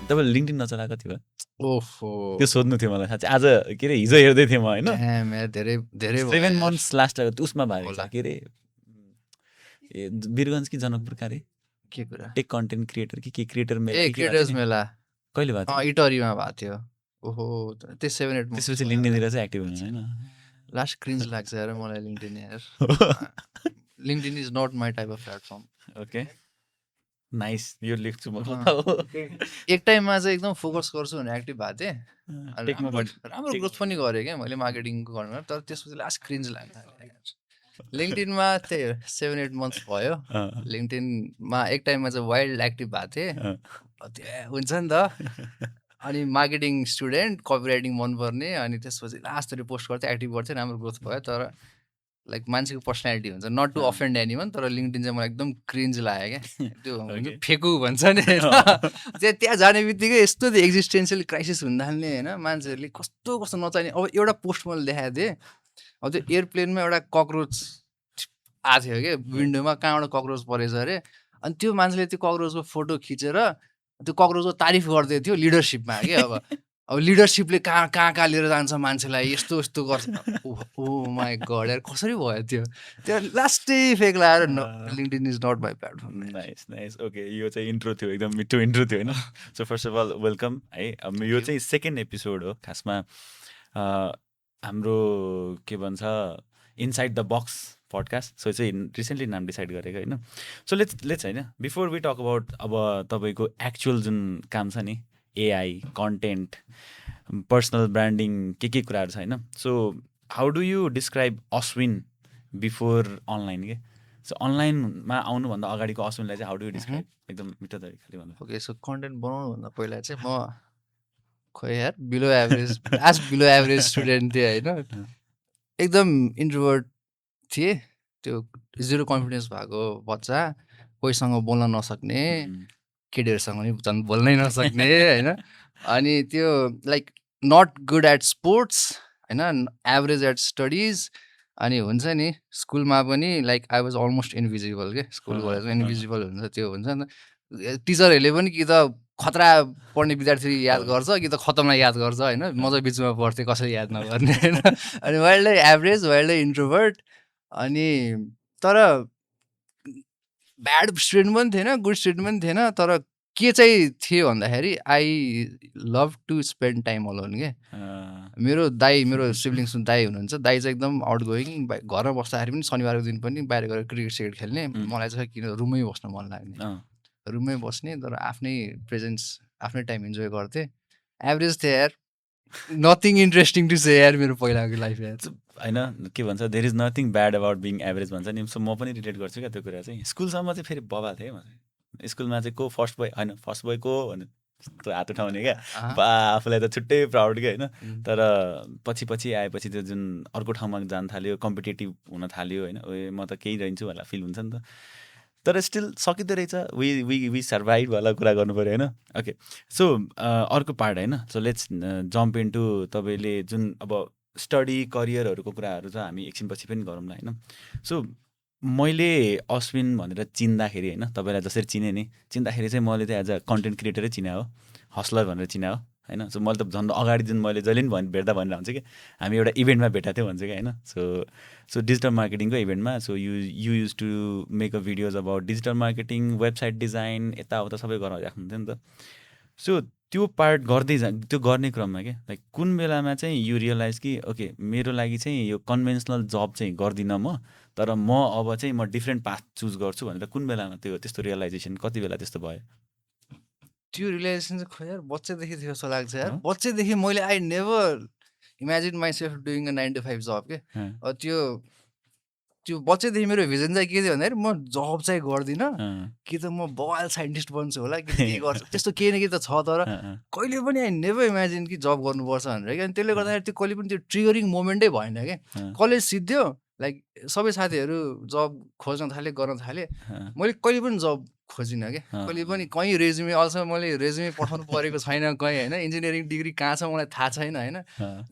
तपाईँ लिङ्क्डइन नचलाएको थियो ओहो त्यो सोध्नु थियो मलाई साँच्चै आज के अरे हिजो हेर्दै थिएँ म होइन धेरै धेरै 7 months लास्ट उसमा भएको होला। छ के अरे वीरगञ्ज कि जनकपुर कहाँ अरे के कुरा टेक कन्टेन्ट क्रिएटर कि क्रिएटर मेला ए के भएको क्रिएटर्स थियो नि? मेला कहिले भएको थियो इटरीमा भएको थियो ओहो त्यो 7-8 months त्यसपछि लिङ्क्डइनतिर चाहिँ एक्टिभ हुनु होइन लास्ट क्रिन्ज लाग्छ यार मलाई लिङ्क्डइन यार LinkedIn is not my type of platform okay nice यो लेख्छु म एक टाइममा चाहिँ एकदम फोकस गर्छु भने एक्टिभ भएको थिएँ अनि टेकमा राम्रो ग्रोथ पनि गरेँ क्या मैले मार्केटिङको गर्नु तर त्यसपछि लास्ट क्रिन्ज लाग्न थाल्यो लिङ्क्डइनमा त्यही 7-8 months भयो लिङ्क्डइनमा एक टाइममा चाहिँ वाइल्ड एक्टिभ भएको थिएँ त्यो हुन्छ नि त अनि मार्केटिङ स्टुडेन्ट कपी राइटिङ मनपर्ने अनि त्यसपछि लास्टहरू पोस्ट गर्थेँ एक्टिभ गर्थेँ राम्रो ग्रोथ भयो तर लाइक मान्छेको पर्सनालिटी हुन्छ नट टु अफेन्ड एनिमन तर लिङ्क्डइन चाहिँ मलाई एकदम क्रिन्ज लाग्यो क्या त्यो फेकु भन्छ नि त्यहाँ जाने बित्तिकै यस्तो त्यो एक्जिस्टेन्सियल क्राइसिस हुन थाल्ने होइन मान्छेहरूले कस्तो कस्तो नचाहिने अब एउटा पोस्ट मैले देखाएको थिएँ अब त्यो एयरप्लेनमा एउटा ककरोच आएको थियो क्या विन्डोमा कहाँबाट ककरोच परेछ अरे अनि त्यो मान्छेले त्यो ककरोचको फोटो खिचेर त्यो ककरोचको तारिफ गर्दै थियो लिडरसिपमा कि अब लिडरसिपले कहाँ लिएर जान्छ मान्छेलाई यस्तो यस्तो गर्छ ओ माई गड यार कसरी भयो त्यो लास्टै फेक लगाएर LinkedIn is not my platform nice nice okay यो चाहिँ इन्ट्रो थियो एकदम मिठो इन्ट्रो थियो होइन so first of all welcome है अब यो चाहिँ सेकेन्ड एपिसोड हो खासमा हाम्रो के भन्छ inside the box podcast so चाहिँ रिसेन्टली नाम डिसाइड गरेको होइन सो लेट्स होइन बिफोर वी टक अबाउट अब तपाईँको एक्चुअल जुन काम छ नि एआई कन्टेन्ट पर्सनल ब्रान्डिङ के कुराहरू छ होइन so how do you describe Ashwin before online के सो अनलाइनमा आउनुभन्दा अगाडिको अश्विनलाई चाहिँ हाउ डु यु डिस्क्राइब एकदम मिठो तरिकाले भन्नु ओके सो कन्टेन्ट बनाउनुभन्दा पहिला चाहिँ म खोइ यार बिलो एभरेज स्टुडेन्ट थिएँ होइन एकदम इन्ट्रोभर्ट थिएँ त्यो जिरो कन्फिडेन्स भएको बच्चा कोहीसँग बोल्न नसक्ने केटीहरूसँग पनि झन् बोल्नै नसक्ने होइन अनि त्यो like not good at sports होइन एभरेज एट स्टडिज अनि हुन्छ नि स्कुलमा पनि like I was almost invisible के स्कुल कलेजमा इन्भिजिबल हुन्छ त्यो हुन्छ नि टिचरहरूले पनि कि त खतरा पढ्ने विद्यार्थी याद गर्छ कि त खतमलाई याद गर्छ होइन म चाहिँ बिचमा पढ्थेँ कसरी याद नगर्ने होइन अनि वाइल्डै एभरेज वाइल्डै इन्ट्रोभर्ट अनि तर ब्याड स्टुडेन्ट पनि थिएन गुड स्टुडेन्ट पनि थिएन तर के चाहिँ थियो भन्दाखेरि I love to spend time alone के मेरो सिब्लिङ्स दाई हुनुहुन्छ दाई चाहिँ एकदम आउट गोइङ घरमा बस्दाखेरि पनि शनिबारको दिन पनि बाहिर गएर क्रिकेट खेल्ने मलाई चाहिँ किन रुममै बस्न मन लाग्ने रुममै बस्ने तर आफ्नै प्रेजेन्स आफ्नै टाइम इन्जोय गर्थेँ एभरेज थिएँ यार नथिङ इन्ट्रेस्टिङ टु से यार मेरो पहिलाको लाइफ यार होइन के भन्छ there is nothing bad about being average भन्छ नि सो म पनि रिलेट गर्छु क्या त्यो कुरा चाहिँ स्कुलसम्म चाहिँ फेरि बबाल थिएँ म स्कुलमा चाहिँ को फर्स्ट बोय होइन फर्स्ट बोय को भने त्यो हात उठाउने क्या आफूलाई त छुट्टै प्राउड क्या होइन तर पछि आएपछि त्यो जुन अर्को ठाउँमा जान थाल्यो कम्पिटेटिभ हुन थाल्यो होइन म त केही रहन्छु होला फिल हुन्छ नि त तर स्टिल सकिँदो रहेछ वी सर्भाइभ वाला कुरा गर्नु पऱ्यो होइन ओके सो अर्को पार्ट होइन सो लेट्स जम्प इन्टु तपाईँले जुन अब स्टडी करियरहरूको कुराहरू छ हामी एकछिनपछि पनि गरौँला होइन सो मैले अश्विन भनेर चिन्दाखेरि होइन तपाईँलाई जसरी चिने नि चिन्दाखेरि चाहिँ मैले चाहिँ एज अ कन्टेन्ट क्रिएटरै चिने हो हस्लर भनेर चिने हो होइन सो मैले त झन् अगाडि जुन मैले जहिले पनि भेट्दा भनेर हुन्छ कि हामी एउटा इभेन्टमा भेटेको थियौँ भन्छ कि होइन सो डिजिटल मार्केटिङको इभेन्टमा so you use to make a videos about digital marketing website design यताउता सबै गरेर राख्नुहुन्थ्यो नि त सो त्यो पार्ट त्यो गर्ने क्रममा क्या लाइक कुन बेलामा चाहिँ यु रियलाइज कि ओके मेरो लागि चाहिँ यो कन्भेन्सनल जब चाहिँ गर्दिनँ म तर म अब चाहिँ म डिफ्रेन्ट पाथ चुज गर्छु भनेर कुन बेलामा त्यस्तो रियलाइजेसन कति बेला त्यस्तो भयो त्यो रियलाइजेसन चाहिँ खै यार बच्चादेखि थियो जस्तो लाग्छ यार बच्चादेखि मैले I never imagine myself doing a 9 to 5 जब के त्यो बच्चादेखि मेरो भिजन चाहिँ के थियो भन्दाखेरि म जब चाहिँ गर्दिनँ कि त म बवाल साइन्टिस्ट बन्छु होला कि के गर्छु त्यस्तो केही न केही त छ तर कहिले पनि आई नेभर इमेजिन कि जब गर्नुपर्छ भनेर क्या अनि त्यसले गर्दाखेरि त्यो कहिले पनि त्यो ट्रिगरिङ मोमेन्टै भएन क्या कलेज सिद्धो लाइक सबै साथीहरू जब खोज्न थाले गर्न थाले मैले कहिले पनि जब खोजिनँ क्या कहिले पनि कहीँ रेज्युमे अझ मैले रेज्युमे पठाउनु परेको छैन कहीँ होइन इन्जिनियरिङ डिग्री कहाँ छ मलाई थाहा छैन होइन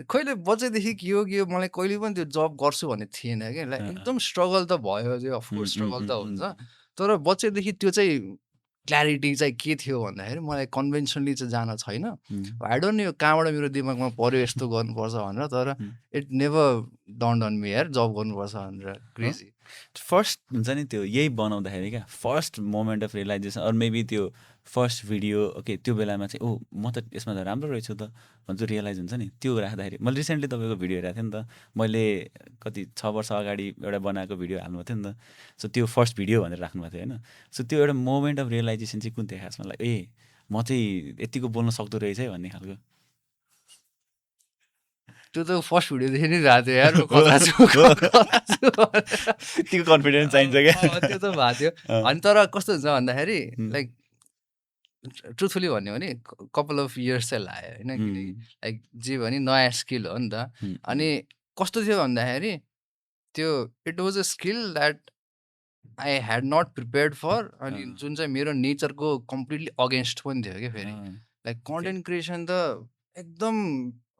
कहिले बच्चादेखि के हो मलाई कहिले पनि त्यो जब गर्छु भन्ने थिएन क्या लाइक एकदम स्ट्रगल त भयो त्यो अफकोर्स स्ट्रगल त हुन्छ तर बच्चादेखि त्यो चाहिँ क्ल्यारिटी चाहिँ के थियो भन्दाखेरि मलाई कन्भेन्सनली चाहिँ जान छैन। आई डोन्ट नो यो कहाँबाट मेरो दिमागमा पऱ्यो यस्तो गर्नुपर्छ भनेर, तर इट नेभर डन्ड अन मी यार जब गर्नुपर्छ भनेर। क्रेजी फर्स्ट हुन्छ नि त्यो यही बनाउँदाखेरि क्या, first moment of realisation or maybe त्यो फर्स्ट भिडियो ओके त्यो बेलामा चाहिँ ओ म त यसमा त राम्रो रहेछु त भन्छु रियलाइज हुन्छ नि त्यो राख्दाखेरि। मैले रिसेन्टली तपाईँको भिडियो हेरेको थिएँ नि त, मैले कति 6 वर्ष अगाडि एउटा बनाएको भिडियो हाल्नु थियो नि त, सो त्यो फर्स्ट भिडियो भनेर राख्नुभएको थियो होइन। सो त्यो एउटा मोमेन्ट अफ रियलाइजेसन चाहिँ कुन थियो खासमा, लाइक ए म चाहिँ यतिको बोल्न सक्दो रहेछ है भन्ने खालको? त्यो त फर्स्ट भिडियोदेखि नै भएको थियो यार, यतिको कन्फिडेन्स चाहिन्छ क्या त्यो त भएको थियो। अनि तर कस्तो हुन्छ भन्दाखेरि लाइक ट्रुथफुली भन्यो भने कपाल अफ इयर्स चाहिँ लाग्यो होइन, लाइक जे भने नयाँ स्किल हो नि त। अनि कस्तो थियो भन्दाखेरि त्यो it was a skill that I had not prepared for, अनि जुन चाहिँ मेरो नेचरको कम्प्लिटली अगेन्स्ट पनि थियो क्या। फेरि लाइक कन्टेन्ट क्रिएसन त एकदम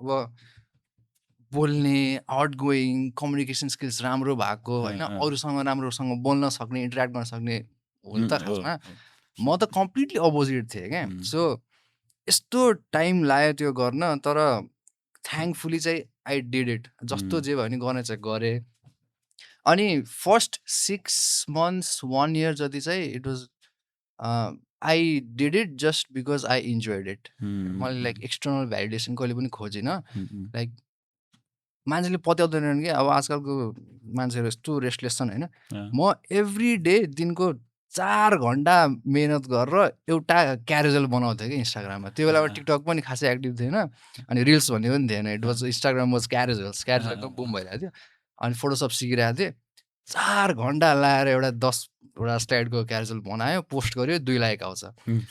अब बोल्ने, आउट गोइङ, कम्युनिकेसन स्किल्स राम्रो भएको होइन, अरूसँग राम्रोसँग बोल्न सक्ने, इन्टरेक्ट गर्न सक्ने हो नि त खासमा। म त कम्प्लिटली अपोजिट थिएँ क्या। सो यस्तो टाइम लाग्यो त्यो गर्न, तर थ्याङ्कफुली चाहिँ आई डिड इट। जस्तो जे भयो भने गर्ने चाहिँ गरेँ। अनि फर्स्ट 6 months 1 year जति चाहिँ it was I did it just because I enjoyed it. मैले लाइक एक्सटर्नल भ्यालिडेसन कहिले पनि खोजिनँ। लाइक मान्छेले पत्याउँदैनन् कि अब आजकलको मान्छेहरू यस्तो रेस्टलेस छन् होइन। म एभ्री डे दिनको 4 घन्टा मेहनत गरेर एउटा क्यारोसेल बनाउँथेँ कि इन्स्टाग्राममा। त्यो बेलामा टिकटक पनि खासै एक्टिभ थिएन, अनि रिल्स भन्ने पनि थिएन। इट वाज इन्स्टाग्राम वाज क्यारोसेल्स एकदम बुम भइरहेको थियो। अनि फोटोसप सिकिरहेको थिएँ। 4 घन्टा लगाएर एउटा 10वटा स्लाइडको क्यारोसेल बनायो, पोस्ट गर्यो, 2 लाइक आउँछ।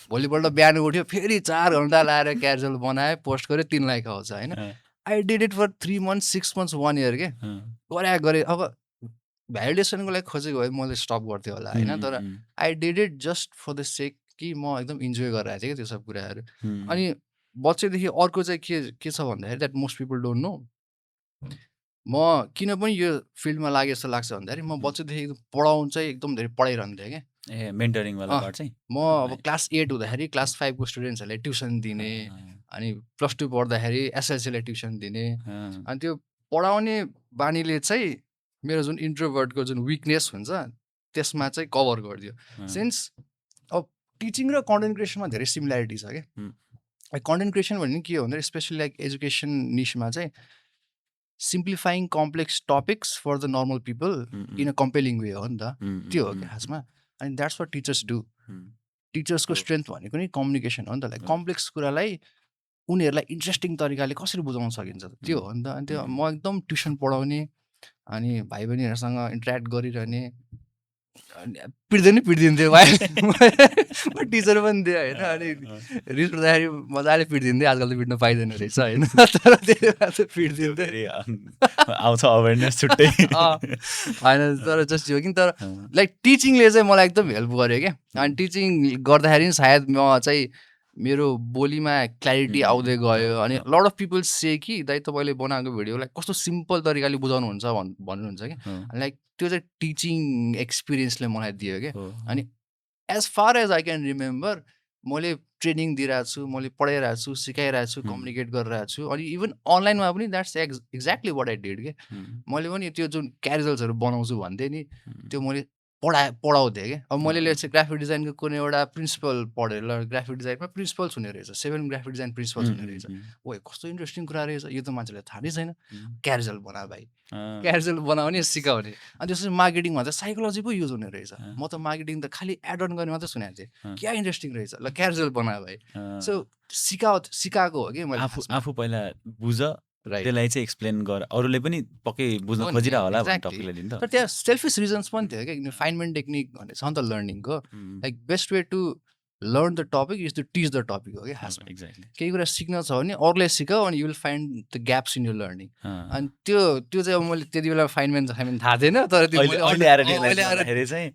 भोलिपल्ट बिहान उठ्यो फेरि 4 घन्टा लगाएर क्यारोसेल बनायो, पोस्ट गर्यो, 3 लाइक आउँछ होइन। I did it for 3 months 6 months 1 year के गरेँ। अब भ्यालिडेसनको लागि खोजेको भए मैले स्टप गर्थेँ होला होइन, तर I did it just for the sake कि म एकदम इन्जोय गरिरहेको थिएँ कि त्यो सब कुराहरू। अनि बच्चैदेखि अर्को चाहिँ के छ भन्दाखेरि that most people don't know, म किन पनि यो फिल्डमा लागे जस्तो लाग्छ भन्दाखेरि म बच्चैदेखि पढाउनु चाहिँ एकदम धेरै पढाइरहन्थेँ क्या। ए मेन्टरिङ वाला पार्ट चाहिँ म अब क्लास 8 हुँदाखेरि क्लास 5 को स्टुडेन्ट्सहरूलाई ट्युसन दिने, अनि प्लस 2 पढ्दाखेरि एसएलसीलाई ट्युसन दिने। अनि त्यो पढाउने बानीले चाहिँ मेरो जुन इन्ट्रोभर्टको जुन विकनेस हुन्छ त्यसमा चाहिँ कभर गरिदियो। सिन्स अब टिचिङ र कन्टेन्ट क्रिएसनमा धेरै सिमिल्यारिटी छ क्या। कन्टेन्ट क्रिएसन भन्ने के हो भन्दा स्पेसली लाइक एजुकेसन निशमा चाहिँ simplifying complex topics for the normal people in a compelling way हो नि त, त्यो हो क्या खासमा। अनि द्याट्स वाट टिचर्स डु। टिचर्सको स्ट्रेन्थ भनेको नि कम्युनिकेसन हो नि त। लाइक कम्प्लेक्स कुरालाई उनीहरूलाई इन्ट्रेस्टिङ तरिकाले कसरी बुझाउन सकिन्छ त्यो हो नि त। अनि त्यो म एकदम ट्युसन पढाउने, अनि भाइ बहिनीहरूसँग इन्टरेक्ट गरिरहने, पिट्दिन्थ्यो म टिचर पनि थिएँ होइन। अनि रिस उठ्दाखेरि मजाले पिट्दिन्थेँ। आजकल त पिट्न पाइँदैन रहेछ होइन, तर त्यही बेला चाहिँ पिट्दिन्थेँ। आउँछ अवेरनेस छुट्टै होइन, तर जस्ट जोकिङ। तर लाइक टिचिङले चाहिँ मलाई एकदम हेल्प गर्यो क्या। अनि टिचिङ गर्दाखेरि सायद म चाहिँ मेरो बोलीमा क्ल्यारिटी आउँदै गयो। अनि लट अफ पिपल से कि दाइ तपाईँले बनाएको भिडियोलाई कस्तो सिम्पल तरिकाले बुझाउनुहुन्छ भन्नुहुन्छ कि। लाइक त्यो चाहिँ टिचिङ एक्सपिरियन्सले मलाई दियो क्या। अनि as far as I can remember मैले ट्रेनिङ दिइरहेको छु, मैले पढाइरहेको छु, सिकाइरहेको छु, कम्युनिकेट गरिरहेको छु। अनि इभन अनलाइनमा पनि that's exactly what I did के। मैले पनि त्यो जुन क्यारोसेल्सहरू बनाउँछु भन्थेँ नि, त्यो मैले पढाउँथेँ क्या। अब मैले चाहिँ ग्राफिक डिजाइनको कुनै एउटा प्रिन्सिपल पढेर, ल ग्राफिक डिजाइनमा प्रिन्सिपल्स हुने रहेछ, 7 ग्राफिक डिजाइन प्रिन्सिपल्स हुने रहेछ। ओ कस्तो इन्ट्रेस्टिङ कुरा रहेछ, यो त मान्छेलाई थाहा नै छैन। क्यारोसेल बना भाइ, क्यारोसेल बनाउने सिकाउने। अनि त्यसपछि मार्केटिङमा चाहिँ साइकोलोजी पो युज हुने रहेछ। म त मार्केटिङ त खालि एड अन गर्ने मात्रै सुनेको थिएँ, क्या इन्ट्रेस्टिङ रहेछ, ल क्यारोसेल बना भाइ। सो सिकाएको हो कि मैले। आफू पहिला बुझ, त्यसलाई चाहिँ एक्सप्लेन गर, अरूले पनि पक्कै बुझ्न खोजिरह होला भन्ने टपिकले दिन्छ। तर त्यहाँ सेल्फिस रिजन्स पनि थियो क्या। फाइनमेन्ट टेक्निक भन्ने छ नि त लर्निङको। Like best way to learn the topic is to teach the topic हो क्या खासमा। केही कुरा सिक्न छ भने अरूलाई सिकाऊ, अनि you will find the gaps in your learning. अनि त्यो चाहिँ अब मैले त्यति बेला फाइनमेन्ट थाहा थिएन, तर त्यो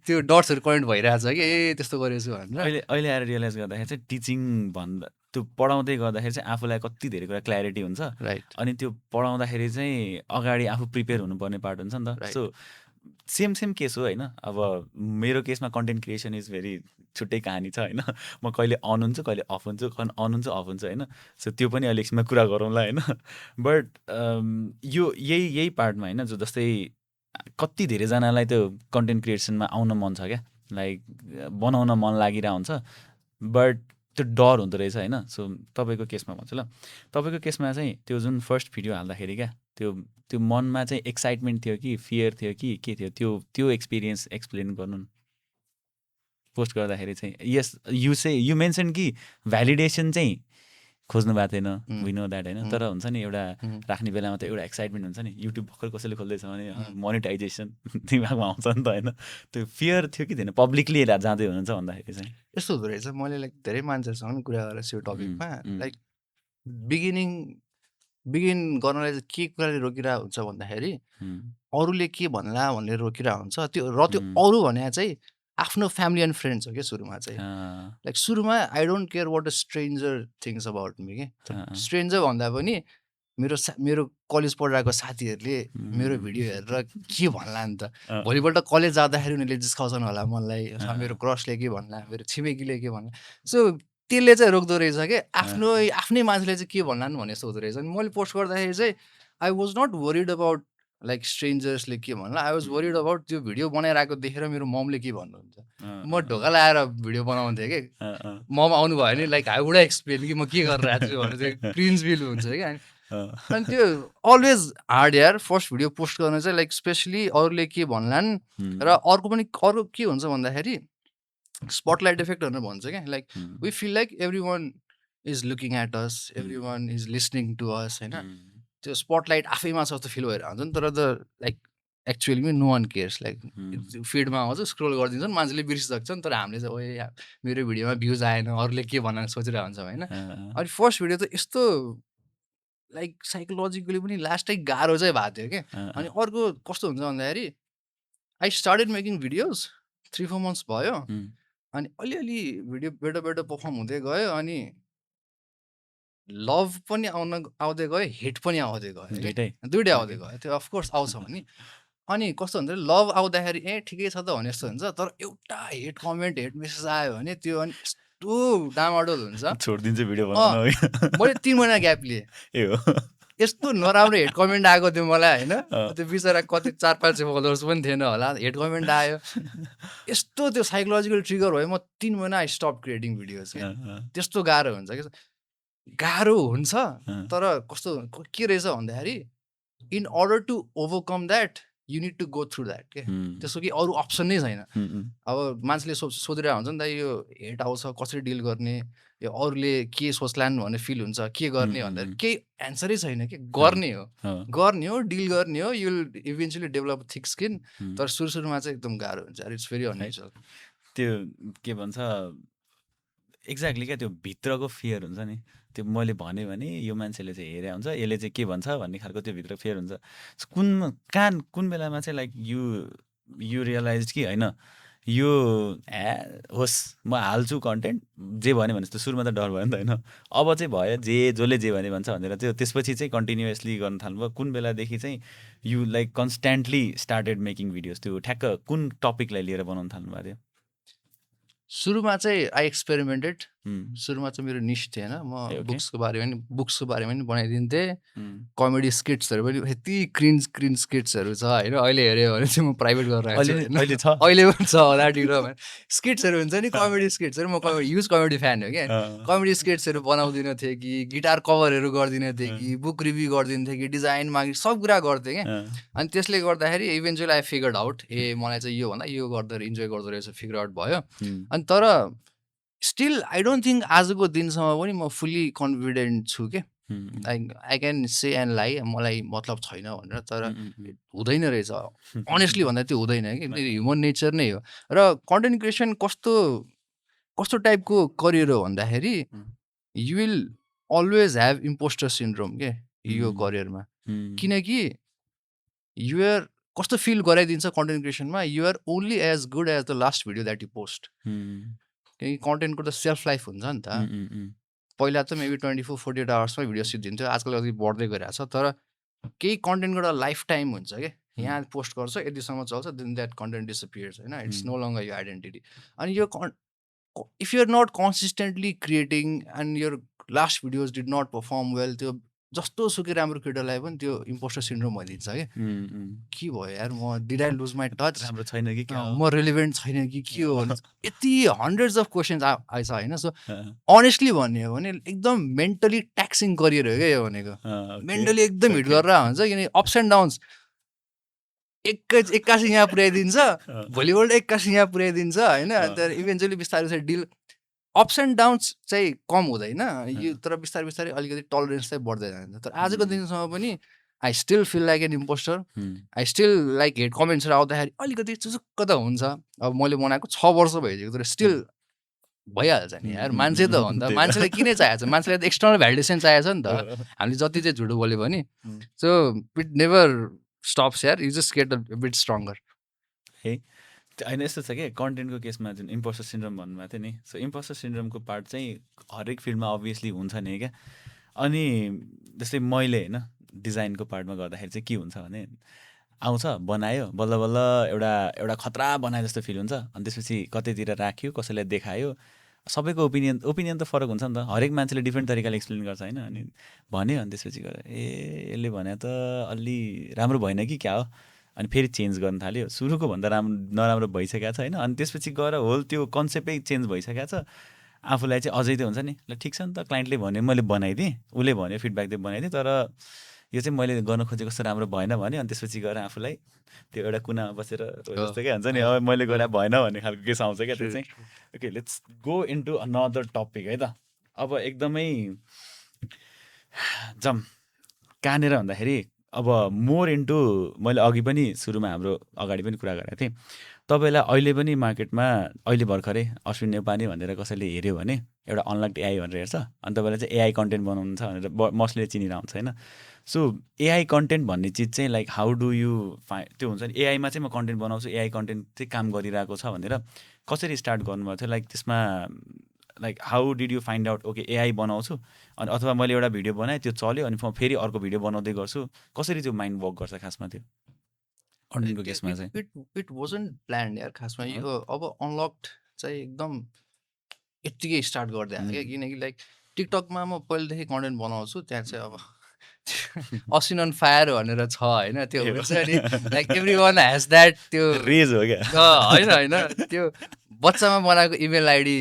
त्यो डट्सहरू कनेक्ट भइरहेछ कि ए त्यस्तो गरेछु भनेर। अहिले आएर रियलाइज गर्दाखेरि चाहिँ टिचिङ भन्दा त्यो पढाउँदै गर्दाखेरि चाहिँ आफूलाई कति धेरै कुरा क्ल्यारिटी हुन्छ। राइट। अनि त्यो पढाउँदाखेरि चाहिँ अगाडि आफू प्रिपेयर हुनुपर्ने पार्ट हुन्छ नि त। सो सेम केस हो होइन। अब मेरो केसमा कन्टेन्ट क्रिएसन इज भेरी छुट्टै कहानी छ होइन। म कहिले अन हुन्छु कहिले अफ हुन्छु, अन हुन्छु अफ हुन्छु होइन। सो त्यो पनि अहिले एकछिनमा कुरा गरौँला होइन। बट यो यही पार्टमा होइन, जो जस्तै कति धेरैजनालाई त्यो कन्टेन्ट क्रिएसनमा आउन मन छ क्या, लाइक बनाउन मन लागिरहेको हुन्छ, बट त्यो डर हुँदो रहेछ होइन। सो तपाईँको केसमा भन्छु ल, तपाईँको केसमा चाहिँ त्यो जुन फर्स्ट भिडियो हाल्दाखेरि क्या त्यो मनमा चाहिँ एक्साइटमेन्ट थियो कि फियर थियो कि के थियो, त्यो एक्सपिरियन्स एक्सप्लेन गर्नु न। पोस्ट गर्दाखेरि चाहिँ यस यु मेन्सन कि भ्यालिडेसन चाहिँ खोज्नु भएको थिएन, वी नो द्याट होइन। तर हुन्छ नि एउटा राख्ने बेलामा त एउटा एक्साइटमेन्ट हुन्छ नि। युट्युब भर्खर कसैले खोल्दैछ भने मोनिटाइजेसन दिमागमा आउँछ नि त होइन। त्यो फियर थियो कि थिएन पब्लिकली जाँदै हुनुहुन्छ भन्दाखेरि चाहिँ? यस्तो हुँदो रहेछ, मैले लाइक धेरै मान्छेसँग पनि कुरा गरेको छु यो टपिकमा। लाइक बिगिन गर्नलाई चाहिँ के कुराले रोकिरहेको हुन्छ भन्दाखेरि अरूले के भन्ला भनेर रोकिरहेको हुन्छ त्यो। र त्यो अरू भने चाहिँ आफ्नो फ्यामिली एन्ड फ्रेन्ड्स हो क्या सुरुमा चाहिँ। लाइक सुरुमा I don't care what a stranger things about me के। स्ट्रेन्जर भन्दा पनि मेरो कलेज पढिरहेको साथीहरूले मेरो भिडियो हेरेर के भन्ला नि त। भोलिपल्ट कलेज जाँदाखेरि उनीहरूले जिस्काउँछन् होला मलाई, मेरो क्रसले के भन्ला, मेरो छिमेकीले के भन्ला। सो त्यसले चाहिँ रोक्दो रहेछ कि आफ्नै मान्छेले चाहिँ के भन्लान् भन्ने सोच्दो रहेछ। अनि मैले पोस्ट गर्दाखेरि चाहिँ I was not worried about like स्ट्रेन्जर्सले के भन्ला, आई वाज वरिड अबाउट त्यो भिडियो बनाइरहेको देखेर मेरो ममले के भन्नुहुन्छ। म ढोका लगाएर भिडियो बनाउँथेँ कि मम आउनुभयो भने लाइक आई वुड एक्सप्लेन कि म के गरिरहेको छु भने चाहिँ क्रिन्ज फिल हुन्छ क्या। अनि त्यो अलवेज हार्ड यार फर्स्ट भिडियो पोस्ट गर्न चाहिँ, लाइक स्पेसली अरूले के भन्लान्। र अर्को के हुन्छ भन्दाखेरि स्पटलाइट इफेक्ट भनेर भन्छ क्या। Like we feel like every one is looking at us, every one is listening to us होइन। त्यो स्पटलाइट आफैमा छ जस्तो फिल भएर हुन्छ नि। तर त like actually no one cares. Like फिडमा आउँछ स्क्रोल गरिदिन्छन्, मान्छेले बिर्सिसक्छन्, तर हामीले चाहिँ ओए मेरो भिडियोमा भ्युज आएन अरूले के भन्न सोचिरहेको हुन्छ होइन। अनि फर्स्ट भिडियो त यस्तो लाइक साइकोलोजिकली पनि लास्टै गाह्रो चाहिँ भएको थियो क्या। अनि अर्को कस्तो हुन्छ भन्दाखेरि I started making videos 3-4 months भयो। अनि अलिअलि भिडियो बेटर पर्फर्म हुँदै गयो। अनि लभ पनि आउँदै गयो, हेट पनि आउँदै गयो, दुइटै आउँदै गयो। त्यो अफकोर्स आउँछ भने। अनि कस्तो हुन्छ लभ आउँदाखेरि ठिकै छ त भने जस्तो हुन्छ, तर एउटा हेट कमेन्ट हेट मेसेज आयो भने त्यो अनि यस्तो डामाडोल हुन्छ, छोडिदिन्छु भिडियो बनाउन। मैले 3 महिना ग्याप लिएँ। यस्तो नराम्रो हेट कमेन्ट आएको थियो मलाई होइन। त्यो बिचरा कति 400-500 फलोवर्स पनि थिएन होला, हेट कमेन्ट आयो। यस्तो त्यो साइकोलोजिकल ट्रिगर भयो। म 3 महिना आई स्टप क्रिएटिङ भिडियोज। त्यस्तो गाह्रो हुन्छ कि, गाह्रो हुन्छ। तर कस्तो के रहेछ भन्दाखेरि in order to overcome that you need to go through that के। त्यसको कि अरू अप्सन नै छैन। अब मान्छेले सोधिरहेको हुन्छ नि त यो हेट आउँछ कसरी डिल गर्ने, यो अरूले के सोच्लान् भन्ने फिल हुन्छ, के गर्ने भन्दाखेरि केही एन्सरै छैन कि। गर्ने हो डिल गर्ने हो, you will eventually develop thick skin. तर सुरुमा चाहिँ एकदम गाह्रो हुन्छ। It's very unnatural. त्यो के भन्छ एक्ज्याक्टली क्या, त्यो भित्रको फियर हुन्छ नि। त्यो मैले भने यो मान्छेले चाहिँ हेरे हुन्छ, यसले चाहिँ के भन्छ भन्ने खालको त्यो भित्र फियर हुन्छ। कुन बेलामा चाहिँ लाइक यु रियलाइज कि होइन यो होस् म हाल्छु कन्टेन्ट, जे भन्यो भने जस्तो। सुरुमा त डर भयो नि त होइन, अब चाहिँ भयो जसले जे भने भन्छ भनेर त्यो त्यसपछि चाहिँ कन्टिन्युसली गर्न थाल्नुभयो। कुन बेलादेखि चाहिँ you like constantly started making videos? त्यो ठ्याक्क कुन टपिकलाई लिएर बनाउनु थाल्नुभएको थियो? सुरुमा चाहिँ आई एक्सपेरिमेन्टेड। सुरुमा चाहिँ मेरो निश थिएन। म बुक्सको बारेमा पनि बनाइदिन्थेँ, कमेडी स्किट्सहरू पनि। यति क्रिन्ज स्किट्सहरू छ होइन, अहिले हेऱ्यो भने चाहिँ म प्राइभेट गरेर छु। अहिले पनि छ होला टिकटकमा स्किट्सहरू हुन्छ नि, कमेडी स्किट्सहरू। म कमेडी फ्यान हो क्या। कमेडी स्किट्सहरू बनाउँदिन थिएँ कि, गिटार कभरहरू गरिदिन थिएँ कि, बुक रिभ्यू गरिदिन्थेँ कि, डिजाइन मागि सब कुरा गर्थेँ क्या। अनि त्यसले गर्दाखेरि इभेन्चुअली आई फिगर्ड आउट मलाई चाहिँ यो भन्दा यो गर्दा इन्जोय गर्दो रहेछ, फिगर आउट भयो। अनि तर स्टिल आई डोन्ट थिङ्क आजको दिनसम्म पनि म फुल्ली कन्फिडेन्ट छु के। आई क्यान से एन्ड लाई मलाई मतलब छैन भनेर, तर हुँदैन रहेछ अनेस्टली भन्दा त्यो हुँदैन कि। ह्युमन नेचर नै हो। र कन्टेन्ट क्रिएसन कस्तो टाइपको करियर हो भन्दाखेरि you will always have impostor syndrome के यो करियरमा। किनकि युआर कस्तो फिल गराइदिन्छ कन्टेन्ट क्रिएसनमा, you're only as good as the last video that you post. किनकि कन्टेन्टको त सेल्फ लाइफ हुन्छ नि त। पहिला त मेबी 24-48 आवर्समै भिडियो सिद्धिन्थ्यो, आजकल अलिक बढ्दै गइरहेको छ। तर केही कन्टेन्टको एउटा लाइफ टाइम हुन्छ क्या, यहाँ पोस्ट गर्छ यतिसम्म चल्छ देन द्याट कन्टेन्ट डिसअपियर्स होइन इट्स नो लङ्गर यो आइडेन्टिटी अनि यो if you're not consistently creating and your last videos did not perform well त्यो जस्तो सुकै राम्रो क्रिएटरलाई पनि त्यो इम्पोस्टर सिन्ड्रोम भइदिन्छ कि के भयो यार म did I lose my touch राम्रो छैन कि म रिलेभेन्ट छैन कि के हो यति हन्ड्रेड्स अफ क्वेसन्स आएछ होइन सो अनेस्टली भन्ने हो भने एकदम मेन्टली ट्याक्सिङ करियर हो क्या यो भनेको मेन्टली एकदम हिट गरेर हुन्छ किनकि अप्स एन्ड डाउन्स एक्कासी यहाँ पुर्याइदिन्छ भोलिपल्ट एक्कासी यहाँ पुर्याइदिन्छ होइन अन्त इभेन्चुली बिस्तारै बिस्तारै डिल अप्स एन्ड डाउन्स चाहिँ कम हुँदैन यो तर बिस्तारै बिस्तारै अलिकति टलरेन्स चाहिँ बढ्दै जान्छ तर आजको दिनसम्म पनि I still feel like an impostor I still like hate कमेन्ट्सहरू आउँदाखेरि अलिकति चुचुक्क त हुन्छ अब मैले बनाएको 6 वर्ष भइसक्यो तर स्टिल भइहाल्छ नि यार मान्छे त हो नि त मान्छेलाई किन चाहिएको छ मान्छेलाई त एक्सटर्नल भ्यालिडेसन चाहिएको छ नि त हामीले जति चाहिँ झुटो बोल्यो भने सो इट नेभर स्टप्स यार you just get a bit stronger है होइन यस्तो छ क्या कन्टेन्टको केसमा जुन इम्पोस्टर सिन्ड्रोम भन्नुभएको थियो नि सो इम्पोस्टर सिन्ड्रोमको पार्ट चाहिँ हरेक फिल्डमा अभियसली हुन्छ नि क्या अनि जस्तै मैले होइन डिजाइनको पार्टमा गर्दाखेरि चाहिँ के हुन्छ भने आउँछ बनायो बल्ल बल्ल एउटा खतरा बनाए जस्तो फिल हुन्छ अनि त्यसपछि कतैतिर राख्यो कसैलाई देखायो सबैको ओपिनियन त फरक हुन्छ नि त हरेक मान्छेले डिफ्रेन्ट तरिकाले एक्सप्लेन गर्छ होइन अनि भन्यो अनि त्यसपछि गएर यसले भने त अलि राम्रो भएन कि क्या हो अनि फेरि चेन्ज गर्न थाल्यो सुरुको भन्दा नराम्रो भइसकेको छ होइन अनि त्यसपछि गएर होल त्यो कन्सेप्टै चेन्ज भइसकेको छ आफूलाई चाहिँ अझै त्यो हुन्छ नि ल ठिक छ नि त क्लाइन्टले भन्यो मैले बनाइदिएँ उसले भन्यो फिडब्याक दिए बनाइदिएँ तर यो चाहिँ मैले गर्न खोजेको जस्तो राम्रो भएन भने अनि त्यसपछि गएर आफूलाई त्यो एउटा कुनामा बसेर जस्तो क्या हुन्छ नि अब मैले गरेर भएन भन्ने खालको केस आउँछ क्या त्यो चाहिँ okay let's go into another topic है त अब एकदमै जम कहाँनिर भन्दाखेरि अब मोर इन्टु मैले अघि पनि सुरुमा हाम्रो अगाडि पनि कुरा गरेको थिएँ तपाईँलाई अहिले पनि मार्केटमा अहिले भर्खरै अश्विन नेपाली भनेर कसैले हेऱ्यो भने एउटा अनलक्ड एआई भनेर हेर्छ अनि तपाईँलाई चाहिँ एआई कन्टेन्ट बनाउनु छ भनेर मस्टली चिनिरहेको हुन्छ होइन सो एआई कन्टेन्ट भन्ने चिज चाहिँ लाइक हाउ डु यु त्यो हुन्छ नि एआईमा चाहिँ म कन्टेन्ट बनाउँछु एआई कन्टेन्ट चाहिँ काम गरिरहेको छ भनेर कसरी स्टार्ट गर्नुभएको थियो लाइक त्यसमा like how did you find out okay AI बनाउँछु अनि अथवा मैले एउटा भिडियो बनाएँ त्यो चल्यो अनि म फेरि अर्को भिडियो बनाउँदै गर्छु कसरी त्यो माइन्ड वर्क गर्छ खासमा त्यो कन्टेन्टको केसमा चाहिँ इट वाजन्ट प्लान्ड यार खासमा यो अब अनलक्ड चाहिँ एकदम यत्तिकै स्टार्ट गर्दै आएको क्या किनकि लाइक टिकटकमा म पहिलेदेखि कन्टेन्ट बनाउँछु त्यहाँ चाहिँ अब असिन अन फायर भनेर छ होइन त्यो हुन्छ नि like every one has that त्यो रेज हो क्या होइन त्यो बच्चामा बनाएको इमेल आइडी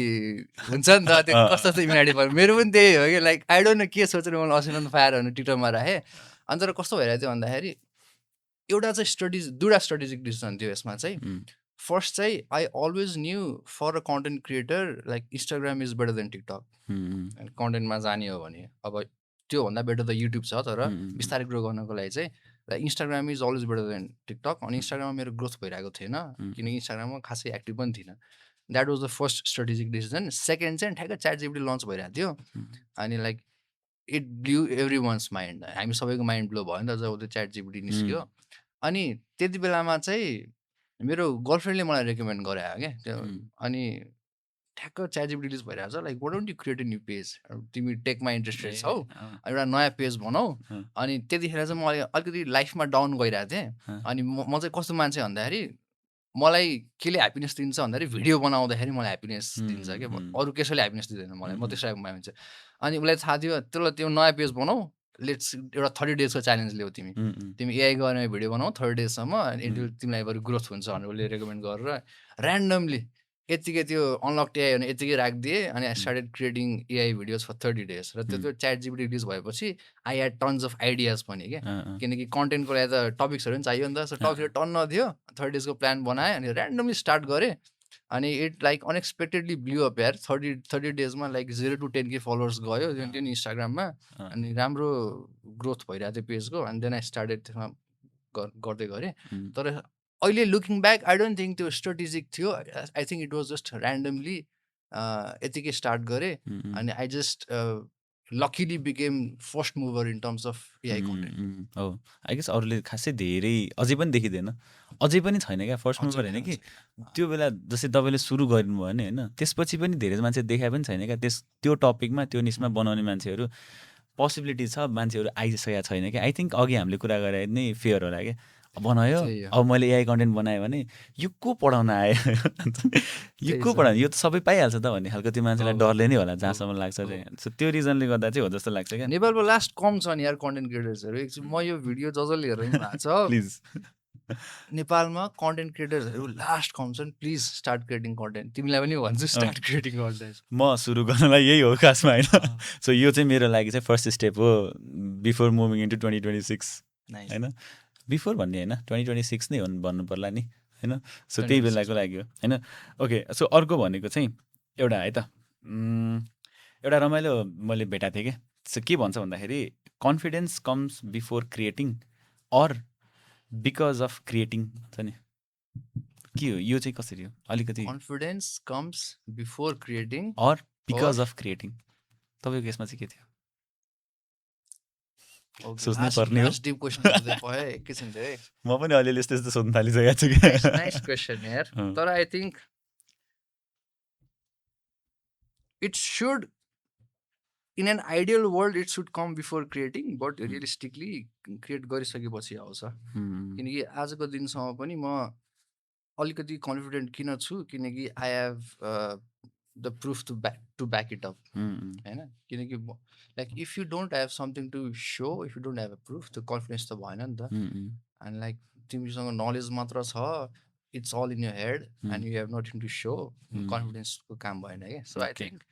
हुन्छ नि त त्यो कस्तो इमेल आइडी मेरो पनि त्यही हो कि लाइक आई डोन्ट नो के सोचेर मैले असिन अन फायर भनेर टिकटकमा राखेँ अन्त तर कस्तो भइरहेको थियो भन्दाखेरि एउटा चाहिँ दुईवटा स्ट्रेटेजिक डिसिजन थियो यसमा चाहिँ फर्स्ट चाहिँ I always knew for a content creator like Instagram is better than TikTok कन्टेन्टमा जाने हो भने अब त्योभन्दा बेटर त युट्युब छ तर बिस्तारै ग्रो गर्नको लागि चाहिँ like Instagram is always better than TikTok अनि इन्स्टाग्राममा मेरो ग्रोथ भइरहेको थिएन किनकि इन्स्टाग्राममा खासै एक्टिभ पनि थिइनँ that was the first strategic decision second चाहिँ ठ्याक्कै ChatGPT लन्च भइरहेको थियो अनि like it blew every one's mind हामी सबैको माइन्ड ब्लो भयो नि त जब त्यो ChatGPT निस्क्यो अनि त्यति बेलामा चाहिँ मेरो गर्लफ्रेन्डले मलाई रेकमेन्ड गरायो क्या त्यो अनि ठ्याक्क ChatGPT रिलिज भइरहेको छ like what don't you create a new page तिमी टेकमा इन्ट्रेस्टेड छौ एउटा नयाँ पेज बनाऊ अनि त्यतिखेर चाहिँ म अलिकति लाइफमा डाउन गइरहेको थिएँ अनि म चाहिँ कस्तो मान्छे भन्दाखेरि मलाई केले ह्याप्पिनेस दिन्छ भन्दाखेरि भिडियो बनाउँदाखेरि मलाई ह्याप्पिनेस दिन्छ क्या अरू कसैले ह्याप्पिनेस दिँदैन मलाई म त्यस्तो टाइपको मान्छे अनि उसलाई थाहा थियो त्यसलाई त्यो नयाँ पेज बनाऊ लेट्स एउटा 30 डेजको च्यालेन्ज लियो तिमी एआई गरेर भिडियो बनाऊ 30 डेजसम्म अनि तिमीलाई बरु ग्रोथ हुन्छ भनेर उसले रेकमेन्ड गरेर ऱ्यान्डमली यत्तिकै त्यो अनलक एआई भने यत्तिकै राखिदिएँ अनि I started creating AI videos for 30 days र त्यो ChatGPT रिलिज भएपछि I had tons of ideas पनि क्या किनकि कन्टेन्टको लागि त टपिक्सहरू पनि चाहियो नि त सो टपिक्सहरू टन्न थियो 30 डेजको प्लान बनाएँ अनि ऱ्यान्डमली स्टार्ट गरेँ अनि it like unexpectedly blue up यार 30 डेजमा लाइक 0 to 10K फलोवर्स गयो त्यो नि इन्स्टाग्राममा अनि राम्रो ग्रोथ भइरहेको थियो पेजको अनि देन आई स्टार्टेड त्यसमा गर्दै गरेँ तर अहिले looking back I don't think त्यो स्ट्रेटेजिक थियो I think it was just randomly यतिकै स्टार्ट गरेँ अनि I just luckily became first mover in terms of AI content हो आई गेस अरूले खासै धेरै अझै पनि देखिँदैन अझै पनि छैन क्या फर्स्ट मुभर होइन कि त्यो बेला जस्तै तपाईँले सुरु गर्नुभयो भने होइन त्यसपछि पनि धेरै मान्छे देखाए पनि छैन क्या त्यो टपिकमा त्यो निस्मा बनाउने मान्छेहरू पोसिबिलिटी छ मान्छेहरू आइसकेको छैन क्या आई थिङ्क अघि हामीले कुरा गरे नै फेयर होला क्या बनायो त्यही हो। अब मैले एआई कन्टेन्ट बनाएँ भने यो को पढाउन आयो यो त्यही को छ। पढाउनु यो त सबै पाइहाल्छ त भन्ने खालको त्यो मान्छेलाई हो, डरले नै होला हो, जहाँसम्म लाग्छ हो। चाहिँ सो त्यो रिजनले गर्दा चाहिँ हो जस्तो लाग्छ क्या नेपालमा लास्ट कम छ नि यार कन्टेन्ट क्रिएटर्सहरू एकछिन म यो भिडियो जसले हेरिरहनु भएको छ प्लिज नेपालमा कन्टेन्ट क्रिएटर्सहरू लास्ट कम छन् प्लिज स्टार्ट क्रिएटिङ कन्टेन्ट तिमीलाई पनि भन्छु स्टार्ट क्रिएटिङ कन्टेन्ट म सुरु गर्नलाई यही हो खासमा होइन सो यो चाहिँ मेरो लागि चाहिँ फर्स्ट स्टेप हो बिफोर मुभिङ इन्टु 2026 होइन बिफोर भन्ने होइन 2026 नै हो भन्नु पर्ला नि होइन सो त्यही बेलाको लागि हो होइन ओके सो अर्को भनेको चाहिँ एउटा है त एउटा रमाइलो मैले भेटाएको थिएँ कि सो के भन्छ भन्दाखेरि confidence comes before creating or because of creating छ नि के हो यो चाहिँ कसरी हो अलिकति confidence comes before creating or because of creating तपाईँको यसमा चाहिँ के थियो सोच्नै पर्ने हो डिप क्वेसन एकैछिन है म पनि अलिअलि यस्तो यस्तो सोध्नु थालिसकेको छु कि नाइस क्वेसन यार तर I think it should in an ideal world it should come before creating but realistically create गरिसकेपछि आउँछ किनकि आजको दिनसम्म पनि म अलिकति कन्फिडेन्ट किन छु किनकि I have the proof to back it up होइन किनकि like if you don't have something to so if you don't have a proof त्यो कन्फिडेन्स त भएन नि त एन्ड लाइक तिमीसँग नलेज मात्र छ it's all in your head and you have nothing to show कन्फिडेन्सको काम भएन क्या सो आई थिङ्क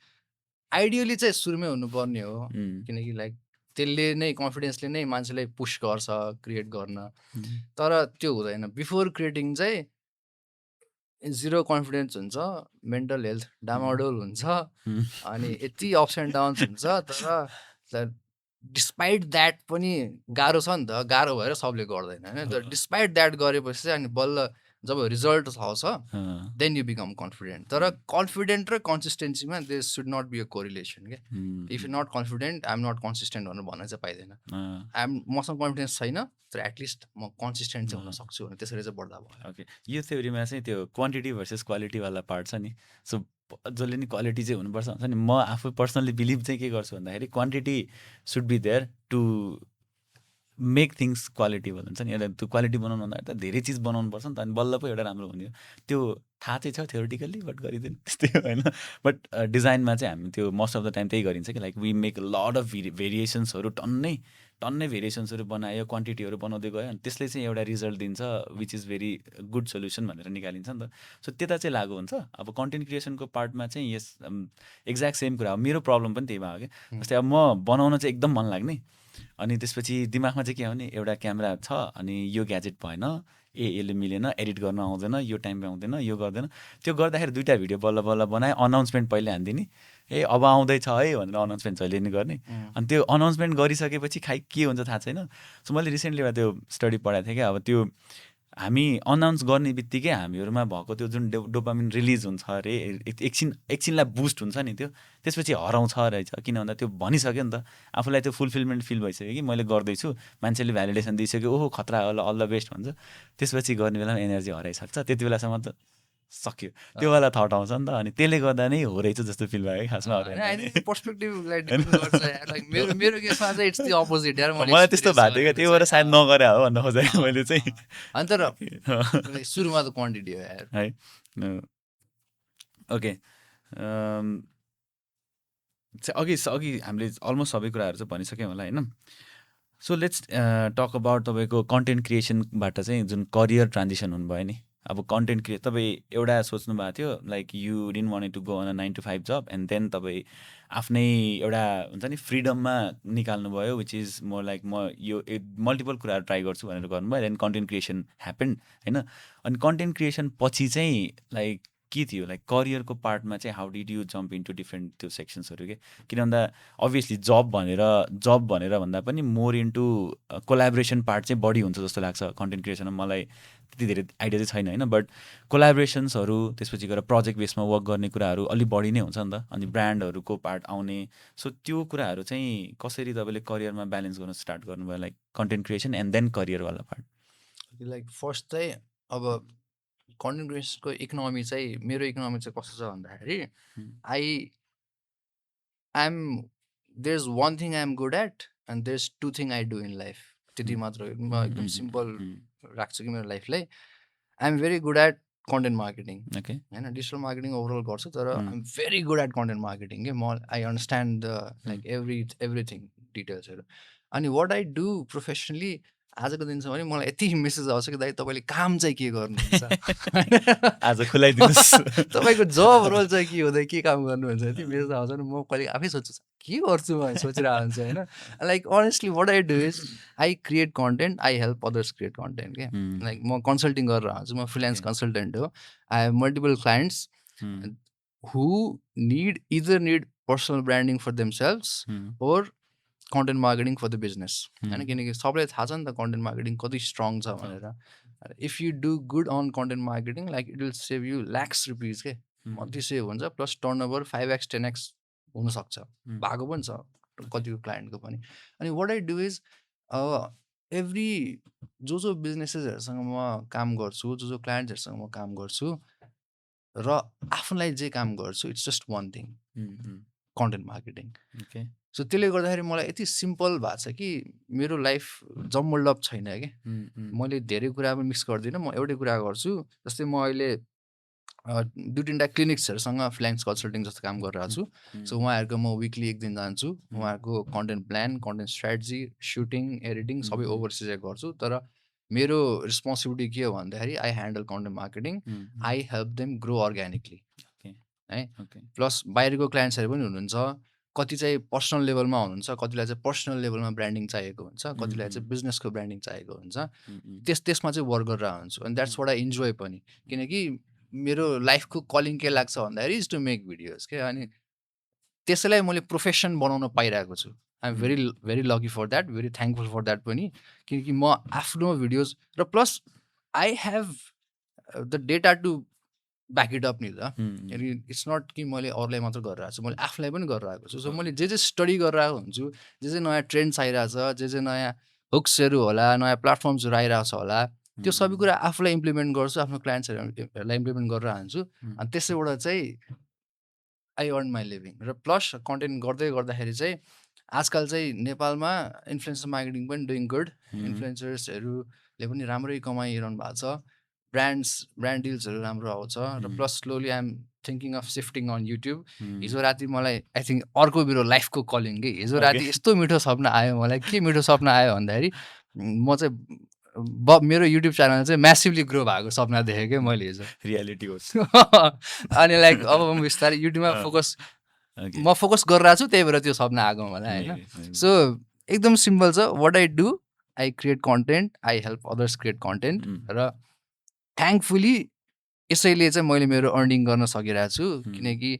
आइडियली चाहिँ सुरुमै हुनुपर्ने हो किनकि लाइक त्यसले नै कन्फिडेन्सले नै मान्छेलाई पुस गर्छ क्रिएट गर्न तर त्यो हुँदैन बिफोर क्रिएटिङ चाहिँ जिरो कन्फिडेन्स हुन्छ मेन्टल हेल्थ डामाडोल हुन्छ अनि यति अप्स एन्ड डाउन्स हुन्छ तर डिस्पाइट द्याट पनि गाह्रो छ नि त गाह्रो भएर सबले गर्दैन होइन तर डिस्पाइट द्याट गरेपछि चाहिँ अनि बल्ल जब रिजल्ट आउँछ देन यु बिकम कन्फिडेन्ट तर कन्फिडेन्ट र कन्सिस्टेन्सीमा they should not be a correlation क्या if you not confident I am not consistent भनेर भन्न चाहिँ पाइँदैन मसँग कन्फिडेन्स छैन तर एटलिस्ट म कन्सिस्टेन्ट चाहिँ हुन सक्छु भने त्यसरी चाहिँ बढ्दा भयो ओके यो थ्योरीमा चाहिँ त्यो क्वान्टिटी भर्सेस क्वालिटीवाला पार्ट छ नि सो जसले नि क्वालिटी चाहिँ हुनुपर्छ हुन्छ नि म आफू पर्सनली बिलिभ चाहिँ के गर्छु भन्दाखेरि quantity should be there to make things क्वालिटीबल हुन्छ नि एउटा त्यो क्वालिटी बनाउनु भन्दा त धेरै चिज बनाउनुपर्छ नि त अनि बल्ल पो एउटा राम्रो हुने हो त्यो थाहा चाहिँ छ थ्योरिटिकल्ली बट गरिदिनु त्यस्तै होइन बट डिजाइनमा चाहिँ हामी त्यो मोस्ट अफ द टाइम त्यही गरिन्छ कि like we make lot of भेरिएसन्सहरू टन्नै भेरिएसन्सहरू बनायो क्वान्टिटीहरू बनाउँदै गयो अनि त्यसले चाहिँ एउटा रिजल्ट दिन्छ which is very good solution भनेर निकालिन्छ नि त सो त्यता चाहिँ लागु हुन्छ अब कन्टेन्ट क्रिएसनको पार्टमा चाहिँ यस एक्ज्याक्ट सेम कुरा हो मेरो प्रब्लम पनि त्यही भयो क्या जस्तै अब म बनाउन चाहिँ एकदम मन लाग्ने अनि त्यसपछि दिमागमा चाहिँ के हो भने एउटा क्यामेरा छ अनि यो ग्याजेट भएन यसले मिलेन एडिट गर्न आउँदैन यो टाइममा आउँदैन यो गर्दैन त्यो गर्दाखेरि दुईवटा भिडियो बल्ल बल्ल बनाएँ अनाउन्समेन्ट पहिले हानिदिने अब आउँदैछ है भनेर अनाउन्समेन्ट जहिले नि गर्ने अनि त्यो अनाउन्समेन्ट गरिसकेपछि के हुन्छ थाहा छैन सो मैले रिसेन्टली एउटा त्यो स्टडी पढाएको थिएँ क्या अब त्यो हामी अनाउन्स गर्ने बित्तिकै हामीहरूमा भएको त्यो जुन डोपामिन रिलिज हुन्छ अरे एकछिनलाई बुस्ट हुन्छ नि त्यो त्यसपछि हराउँछ रहेछ किन भन्दा त्यो भनिसक्यो नि त आफूलाई त्यो फुलफिलमेन्ट फिल भइसक्यो कि मैले गर्दैछु मान्छेले भ्यालिडेसन दिइसक्यो ओहो खतरा होला अल द बेस्ट भन्छ त्यसपछि गर्ने बेलामा एनर्जी हराइसक्छ त्यति बेलासम्म त सक्यो त्यो वाला थट आउँछ नि त अनि त्यसले गर्दा नै हो रहेछ जस्तो फिल भयो खासमा मलाई त्यस्तो भएको थियो क्या त्यही भएर सायद नगरे हो भन्न खोजेको मैले चाहिँ अन्त सुरुमा त क्वान्टिटी हो यार है ओके अघि हामीले अलमोस्ट सबै कुराहरू चाहिँ भनिसक्यौँ होला होइन सो लेट्स टक अबाउट तपाईँको कन्टेन्ट क्रिएसनबाट चाहिँ जुन करियर ट्रान्जिसन हुनुभयो नि अब कन्टेन्ट क्रिएट तपाईँ एउटा सोच्नु भएको थियो like you didn't want to go on a 9 to 5 job and then तपाईँ आफ्नै एउटा हुन्छ नि फ्रिडममा निकाल्नुभयो विच इज मोर लाइक म यो मल्टिपल कुराहरू ट्राई गर्छु भनेर गर्नुभयो देन कन्टेन्ट क्रिएसन ह्यापन होइन अनि कन्टेन्ट क्रिएसन पछि चाहिँ लाइक के थियो लाइक करियरको पार्टमा चाहिँ how did you jump into different त्यो सेक्सन्सहरू के किन भन्दा अभियसली जब भनेर भन्दा पनि मोर इन्टु कोलाबोरेसन पार्ट चाहिँ बढी हुन्छ जस्तो लाग्छ कन्टेन्ट क्रिएसनमा मलाई त्यति धेरै आइडिया चाहिँ छैन होइन बट कोलाबोरेसन्सहरू त्यसपछि गएर प्रोजेक्ट बेसमा वर्क गर्ने कुराहरू अलिक बढी नै हुन्छ नि त अनि ब्रान्डहरूको पार्ट आउने सो त्यो कुराहरू चाहिँ कसरी तपाईँले करियरमा ब्यालेन्स गर्न स्टार्ट गर्नुभयो like content creation and then करियरवाला पार्ट लाइक फर्स्ट चाहिँ अब कन्टेन्ट क्रिएसनको इकोनोमी चाहिँ मेरो इकोनोमी चाहिँ कस्तो छ भन्दाखेरि there is one thing I am good at and there is two thing I do in life त्यति मात्र म एकदम सिम्पल राख्छु कि मेरो लाइफलाई I am very good at content marketing okay होइन डिजिटल मार्केटिङ ओभरअल गर्छु तर I am very good at content marketing के म I understand the like everything डिटेल्सहरू अनि वाट आई डु प्रोफेसनली आजको दिनसम्म पनि मलाई यति मेसेज आउँछ कि दाइ तपाईँले काम चाहिँ के गर्नुहुन्छ आज खुलाइदिनुहोस् तपाईँको जब रोल चाहिँ के हुँदै के काम गर्नुहुन्छ यति मेसेज आउँछ नि म कहिले आफै सोध्छु के गर्छु म सोचिरहेको हुन्छु होइन like honestly what I do is I create content I help others create content के लाइक म कन्सल्टिङ गरेर आउँछु म फ्रिल्यान्स कन्सल्टेन्ट हो I have multiple clients who need personal branding for themselves or content marketing for the business हैन किनकि सबैलाई थाहा छ नि त कन्टेन्ट मार्केटिङ कति स्ट्रङ छ भनेर if you do good on content marketing like it will save you lakhs rupees के मन्थली सेभ हुन्छ प्लस टर्नओभर 5x 10x हुनसक्छ भएको पनि छ कतिको क्लाइन्टको पनि अनि what I do is every जो बिजनेसेसहरूसँग म काम गर्छु जो क्लाइन्ट्सहरूसँग म काम गर्छु र आफूलाई जे काम गर्छु it's just one thing content marketing okay so त्यसले गर्दाखेरि मलाई यति सिम्पल भएको छ कि मेरो लाइफ जम्बल्ड छैन कि मैले धेरै कुरा पनि मिक्स गर्दिनँ म एउटै कुरा गर्छु जस्तै म अहिले 2-3टा क्लिनिक्सहरूसँग फ्रिल्यान्स कन्सल्टिङ जस्तो काम गरिरहेको छु सो उहाँहरूको म विकली एक दिन जान्छु उहाँहरूको content plan content strategy shooting editing सबै ओभरसिज गर्छु तर मेरो रेस्पोन्सिबिलिटी के हो भन्दाखेरि I handle content marketing I help them grow organically है प्लस बाहिरको क्लाइन्ट्सहरू पनि हुनुहुन्छ कति चाहिँ पर्सनल लेभलमा हुनुहुन्छ कतिलाई चाहिँ पर्सनल लेभलमा ब्रान्डिङ चाहिएको हुन्छ कतिलाई चाहिँ बिजनेसको ब्रान्डिङ चाहिएको हुन्छ त्यसमा चाहिँ वर्क गरेर हुन्छु अनि द्याट्स वाट आई इन्जोय पनि किनकि मेरो लाइफको कलिङ के लाग्छ भन्दाखेरि इज टु मेक भिडियोज के अनि त्यसैलाई मैले प्रोफेसन बनाउन पाइरहेको छु I am very lucky for that very thankful for that पनि किनकि म आफ्नो भिडियोज र plus I have the data to back it up नि त इट्स नट कि मैले अरूलाई मात्र गरिरहेको छु मैले आफूलाई पनि गरिरहेको छु सो मैले जे स्टडी गरिरहेको हुन्छु जे नयाँ ट्रेन्ड्स आइरहेछ जे नयाँ हुक्सहरू होला नयाँ प्लेटफर्म्सहरू आइरहेको छ होला त्यो सबै कुरा आफूलाई इम्प्लिमेन्ट गर्छु आफ्नो क्लाइन्ट्सहरूलाई इम्प्लिमेन्ट गरेर हान्छु अनि त्यसैबाट चाहिँ आई अर्न माई लिभिङ र प्लस कन्टेन्ट गर्दै गर्दाखेरि चाहिँ आजकल चाहिँ नेपालमा इन्फ्लुएन्सर मार्केटिङ पनि डुइङ गुड इन्फ्लुएन्सर्सहरूले पनि राम्रै कमाइरहनु भएको छ ब्रान्ड डिल्सहरू राम्रो आउँछ र plus slowly I'm thinking of shifting on YouTube हिजो राति मलाई आई थिङ्क अर्को मेरो लाइफको कलिङ कि हिजो राति यस्तो मिठो सपना आयो मलाई के मिठो सपना आयो भन्दाखेरि म चाहिँ मेरो युट्युब च्यानल चाहिँ म्यासिभली ग्रो भएको सपना देखेँ क्या मैले हिजो रियालिटी होस् अनि लाइक अब म बिस्तारै युट्युबमा म फोकस गरिरहेको छु त्यही भएर त्यो सपना आएको मलाई होइन सो एकदम सिम्पल छ what I do I create content I help others create content र थ्याङ्कफुली यसैले चाहिँ मैले मेरो अर्निङ गर्न सकिरहेको छु किनकि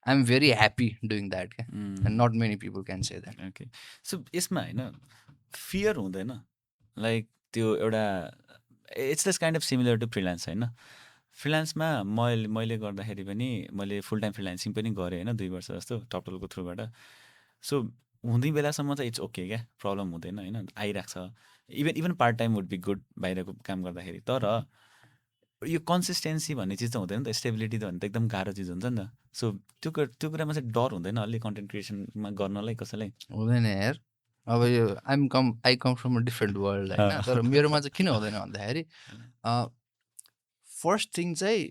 I am very happy doing that क्या and not many people can say that okay so यसमा होइन फियर हुँदैन लाइक त्यो एउटा it's this kind of similar to freelance होइन फ्रिल्यान्समा मैले गर्दाखेरि पनि मैले फुल टाइम फ्रिल्यान्सिङ पनि गरेँ होइन 2 वर्ष जस्तो टपटलको थ्रुबाट सो हुँदै बेलासम्म चाहिँ इट्स ओके क्या प्रब्लम हुँदैन होइन आइरहेको छ even part time would be good बाहिरको काम गर्दाखेरि तर यो कन्सिस्टेन्सी भन्ने चिज त हुँदैन नि त स्टेबिलिटी त भन्ने त एकदम गाह्रो चिज हुन्छ नि त सो त्यो कुरामा चाहिँ डर हुँदैन अलि कन्टेन्ट क्रिएसनमा गर्नलाई कसैलाई हुँदैन यार अब यो I come from a different world होइन तर मेरोमा चाहिँ किन हुँदैन भन्दाखेरि फर्स्ट थिङ चाहिँ